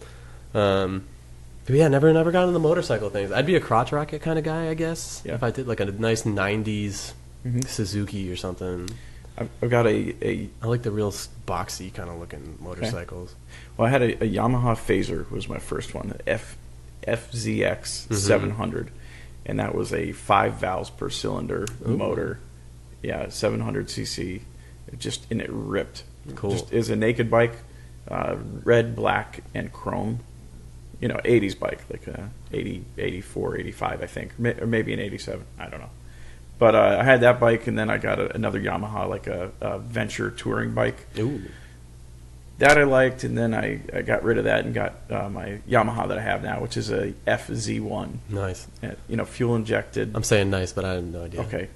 But yeah, never got into the motorcycle things. I'd be a crotch rocket kind of guy, I guess. Yeah. If I did like a nice 90s Mhm. Suzuki or something. I've got a I like the real boxy kind of looking motorcycles. well, I had a Yamaha Phaser was my first one, the FZX 700, and that was a 5 valves per cylinder motor. Yeah, 700 cc. And it ripped. Cool. Just is a naked bike, red, black, and chrome. 80s bike, like 80, 84, 85, I think, or maybe an 87. I don't know. But I had that bike, and then I got another Yamaha, like a Venture touring bike. Ooh. That I liked, and then I got rid of that and got my Yamaha that I have now, which is a FZ1. Nice. Fuel injected. I'm saying nice, but I have no idea. Okay.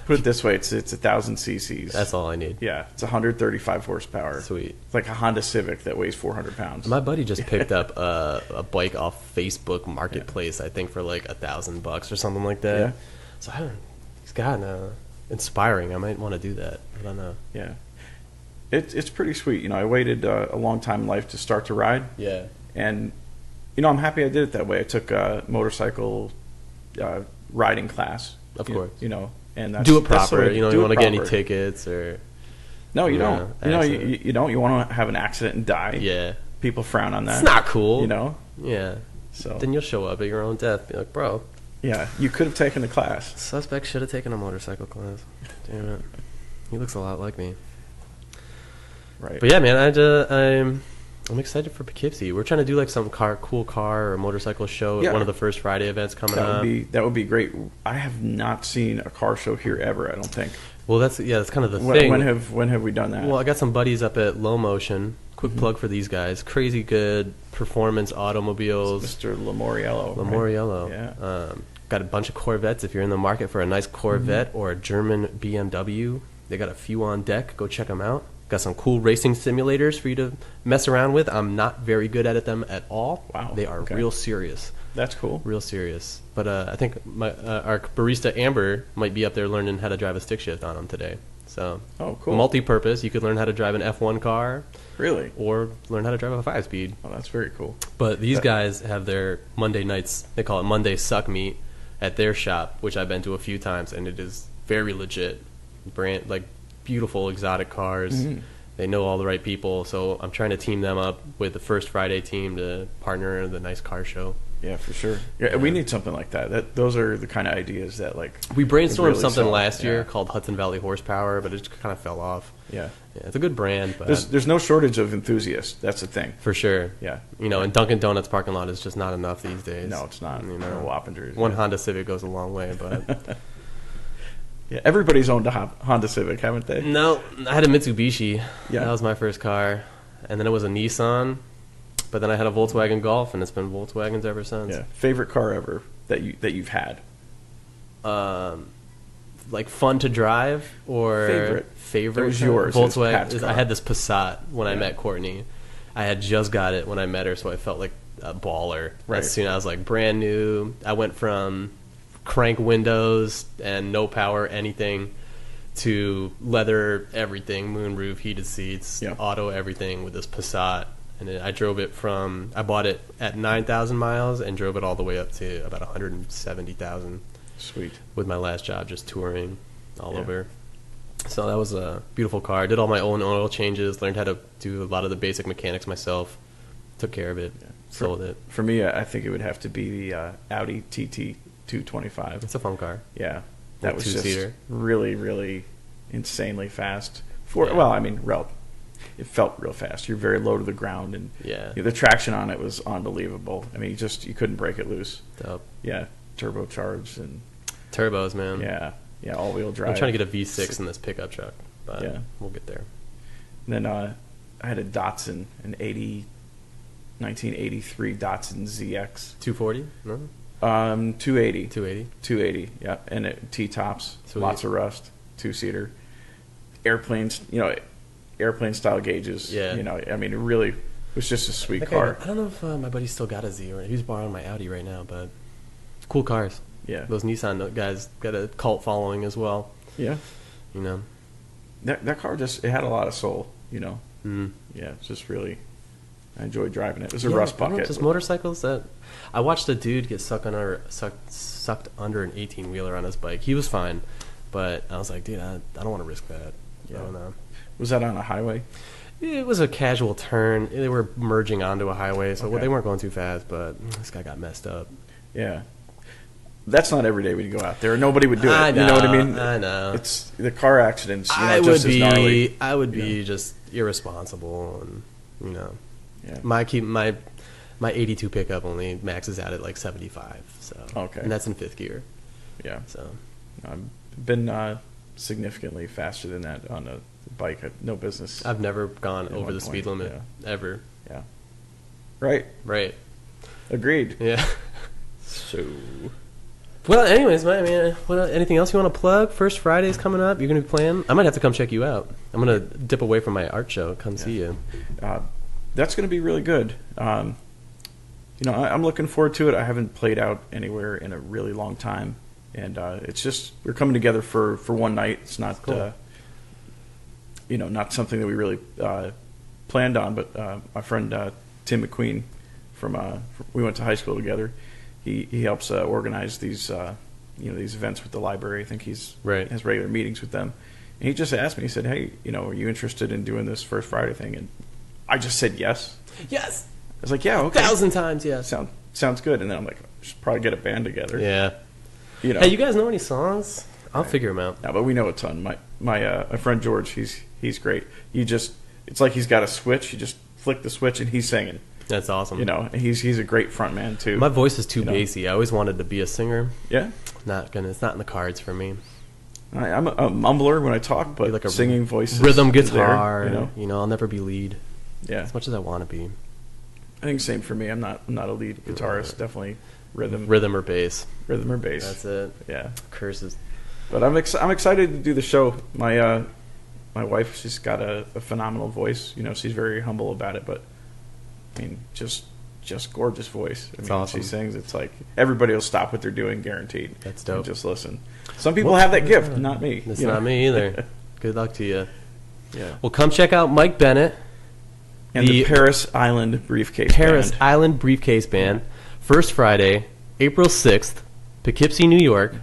Put it this way, it's 1,000 cc's. That's all I need. Yeah, it's 135 horsepower. Sweet. It's like a Honda Civic that weighs 400 pounds. My buddy just picked up a bike off Facebook Marketplace, I think, for like $1,000 or something like that. Yeah. So he's gotten inspiring. I might want to do that. I don't know. Yeah. It's pretty sweet. I waited a long time in life to start to ride. Yeah. And, I'm happy I did it that way. I took a motorcycle riding class. Of course. And that's, Do it that's the proper. way You do don't it want to get any proper. tickets or. No, you Yeah, don't. accident. You don't. You want to have an accident and die. Yeah. People frown on that. It's not cool. Yeah. So. Then you'll show up at your own death. Be like, bro. Yeah. You could have taken the class. Suspect should have taken a motorcycle class. Damn it. He looks a lot like me. Right. But yeah, man, I'm excited for Poughkeepsie. We're trying to do like some cool car or motorcycle show at Yeah. one of the first Friday events coming That up. would be great. I have not seen a car show here ever. I don't think. Well, that's kind of the thing. When have we done that? Well, I got some buddies up at Low Motion. Quick plug for these guys. Crazy good performance automobiles. Mr. Lamoriello. right? Lamoriello. Yeah. Got a bunch of Corvettes. If you're in the market for a nice Corvette or a German BMW, they got a few on deck. Go check them out. Got some cool racing simulators for you to mess around with. I'm not very good at them at all. Wow, They are okay. real serious. That's cool. Real serious. But I think our barista Amber might be up there learning how to drive a stick shift on them today. So, Oh, cool. multi-purpose. You could learn how to drive an F1 car Really? or learn how to drive a 5-speed. Oh, that's very cool. But these guys have their Monday nights, they call it Monday Suck Meet, at their shop, which I've been to a few times, and it is very legit. Beautiful exotic cars. Mhm. They know all the right people, so I'm trying to team them up with the First Friday team to partner in the nice car show. Yeah, for sure. Yeah, we need something like that. Those are the kind of ideas that We brainstormed really something sell. last year Yeah. called Hudson Valley Horsepower, but it just kind of fell off. Yeah. Yeah, it's a good brand, but There's no shortage of enthusiasts. That's the thing. for sure. Yeah. And Dunkin' Donuts parking lot is just not enough these days. No, it's not. You No know, Wappingers. one yeah. Honda Civic goes a long way, but Yeah, everybody's owned a Honda Civic, haven't they? no, I had a Mitsubishi. Yeah. That was my first car, and then it was a Nissan, but then I had a Volkswagen Golf, and it's been Volkswagens ever since. Yeah. Favorite car ever that you've had? Like fun to drive or favorite? That was yours. Volkswagen. I had this Passat when I Yeah. met Courtney. I had just got it when I met her, so I felt like a baller. Right. As soon as I was like brand new, I went from crank windows and no power anything to leather everything, moonroof, heated seats, Yeah. auto everything with this Passat. And then I drove it I bought it at 9,000 miles and drove it all the way up to about 170,000 Sweet. with my last job, just touring all Yeah. over. So that was a beautiful car. I did all my own oil changes, learned how to do a lot of the basic mechanics myself, took care of it, sold it. For me, I think it would have to be the Audi TT 225. It's a fun car. Yeah, that was just two-seater. really, really insanely fast. Yeah. Well, I mean, it felt real fast. You're very low to the ground, and Yeah. the traction on it was unbelievable. I mean, you couldn't break it loose. Dope. Yeah, turbocharged and Turbos, man. yeah, all-wheel drive. I'm trying to get a V6 in this pickup truck, but Yeah. we'll get there. And then I had a Datsun, 1983 Datsun ZX. 240? No? 280. 280? 280, yeah, and T-tops, Sweet. lots of rust, two-seater, airplanes, airplane style gauges. Yeah. I mean, it really was just a sweet car. I don't know if my buddy still got a Z, or he's borrowing my Audi right now, but cool cars. Yeah, Those Nissan guys got a cult following as well, yeah. you know. That car it had a lot of soul. Mm. Yeah, it's just really. I enjoyed driving it. It was a Yeah, rust I don't know, bucket. just motorcycles that I watched a dude get sucked under an 18-wheeler on his bike. He was fine, but I was like, dude, I don't want to risk that. Yeah. I don't know. Was that on a highway? It was a casual turn. They were merging onto a highway, so Okay. they weren't going too fast, but this guy got messed up. Yeah. That's not every day when you go out there. Nobody would do it. I You know what I know, mean? I know. It's the car accidents. I just would as gnarly. be just irresponsible, and Yeah. my 82 pickup only maxes out at like 75. So Okay. and that's in fifth gear. Yeah. So I've been significantly faster than that on a bike. I have no business. I've never gone At over one the speed point, limit ever. Yeah. Right. Right. Agreed. Yeah. So. Well, anyways, man, anything else you want to plug? First Friday's coming up. You're going to be playing? I might have to come check you out. I'm going to dip away from my art show. Come see you. That's going to be really good. I'm looking forward to it. I haven't played out anywhere in a really long time, and it's just we're coming together for one night. It's not, Cool. Not something that we really planned on. But my friend Tim McQueen we went to high school together. He helps organize these these events with the library. I think has regular meetings with them. And he just asked me. He said, "Hey, are you interested in doing this First Friday thing?" And I just said yes. Yes. I was like, "Yeah, okay." 1,000 times, yes. Sounds good. And then I'm like, should probably get a band together. Yeah. Hey, Hey, you guys know any songs? I'll figure them out. No, but we know a ton. My friend George, he's great. It's like he's got a switch. You just flick the switch and he's singing. That's awesome. He's a great front man too. My voice is too bassy. I always wanted to be a singer. Yeah. It's not in the cards for me. I'm a mumbler when I talk, but Like a singing voice rhythm is guitar. there, I'll never be lead Yeah. as much as I want to be. I think same for me. I'm not a lead guitarist. Definitely rhythm Rhythm or bass. or bass. That's it. Yeah. Curses. But I'm excited to do the show. My wife, she's got a phenomenal voice. She's very humble about it, but I mean, just gorgeous voice. I mean, awesome. She sings. It's like everybody will stop what they're doing, guaranteed. That's dope. And just listen. Some people have that gift, not me. It's not me either. Good luck to you. Yeah. Well, come check out Mike Bennett. And the Paris Island Briefcase Paris Band. Island Briefcase Band. First Friday, April 6th, Poughkeepsie, New York.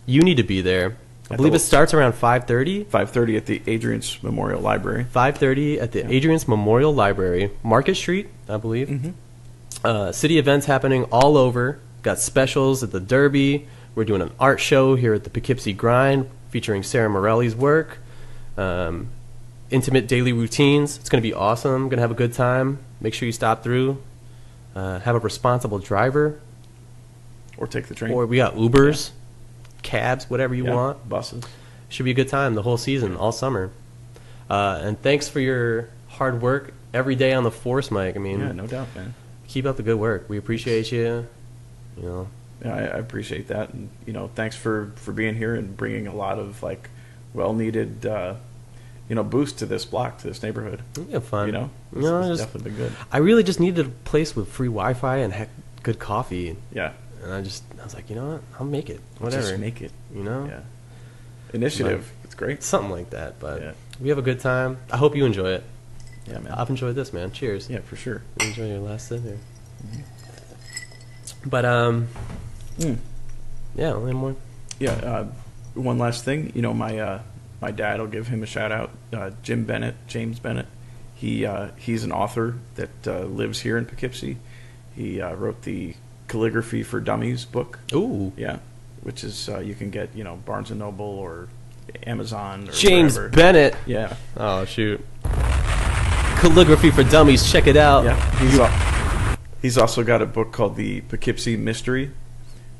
You need to be there. I believe it starts around 5:30. 5:30 at the Adrian's Memorial Library. 5:30 at the Adrian's Memorial Library, Market Street, I believe. Mm-hmm. City events happening all over. Got specials at the Derby. We're doing an art show here at the Poughkeepsie Grind featuring Sarah Morelli's work. Intimate daily routines. It's going to be awesome. Going to have a good time. Make sure you stop through. Have a responsible driver. Or take the train. Or we got Ubers, cabs, whatever you want. Buses. Should be a good time the whole season, all summer. And thanks for your hard work every day on the force, Mike. I mean, Yeah, no doubt, man. keep up the good work. We appreciate you. You know, Yeah, I appreciate that, and thanks for being here and bringing a lot of like well needed boost to this block, to this neighborhood. we have fun. It's definitely been good. I really just needed a place with free Wi-Fi and good coffee. Yeah, And I was like, you know what? I'll make it. Whatever. just make it. You know? Yeah, initiative. It's great. Something like that. But Yeah. we have a good time. I hope you enjoy it. Yeah, man. I've enjoyed this, man. Cheers. Yeah, for sure. Enjoy your last sip here. But, yeah, only more. Yeah, one last thing. My dad, I'll give him a shout out. James Bennett. He's an author that lives here in Poughkeepsie. He wrote the Calligraphy for Dummies book. Ooh. Yeah, which is you can get Barnes and Noble or Amazon or James wherever. Bennett. Yeah, Oh, shoot. Calligraphy for Dummies. Check it out. yeah. He's also got a book called the Poughkeepsie Mystery,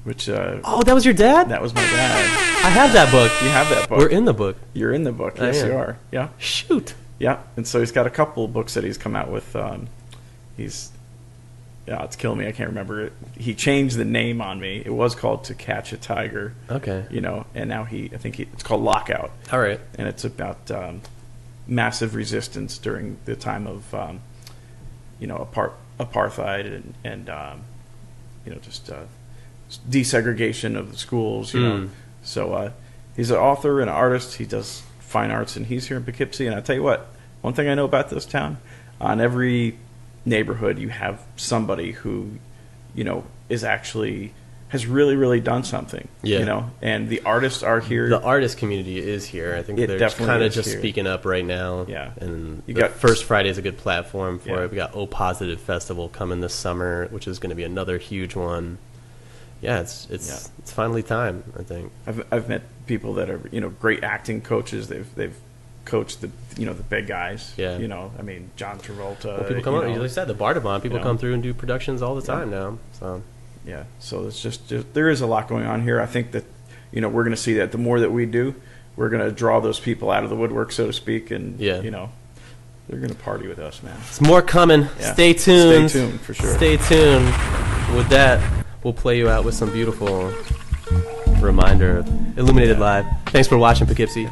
which Oh, that was your dad? that was my dad. I have that book. You have that book. We're in the book. You're in the book. I Yes, am. you are. Yeah. Shoot. Yeah, and so he's got a couple books that he's come out with. It's killing me. I can't remember it. He changed the name on me. It was called To Catch a Tiger. Okay. And now it's called Lockout, All right. and it's about massive resistance during the time of apartheid and just desegregation of the schools. So he's an author and an artist. He does fine arts, and he's here in Poughkeepsie. And I tell you what, one thing I know about this town, on every neighborhood you have somebody who has really, really done something. Yeah. And the artists are here. The artist community is here. I think It they're definitely kind of is just here. speaking up right now. Yeah. And You the got- First Friday is a good platform for Yeah. it. We got O Positive Festival coming this summer, which is going to be another huge one. Yeah, it's finally time, I think. I've met people that are great acting coaches. They've coached the big guys. Yeah. I mean John Travolta. Well, people come up, like I said, the Bardavon, people know. come through and do productions all the time now. So Yeah. So it's just there is a lot going on here. I think that we're going to see that the more that we do, we're going to draw those people out of the woodwork, so to speak, and Yeah. they're going to party with us, man. it's more coming. Yeah. Stay tuned. Stay tuned for sure. Stay tuned. With that, we'll play you out with some beautiful reminder of Illuminated Live. Thanks for watching, Poughkeepsie.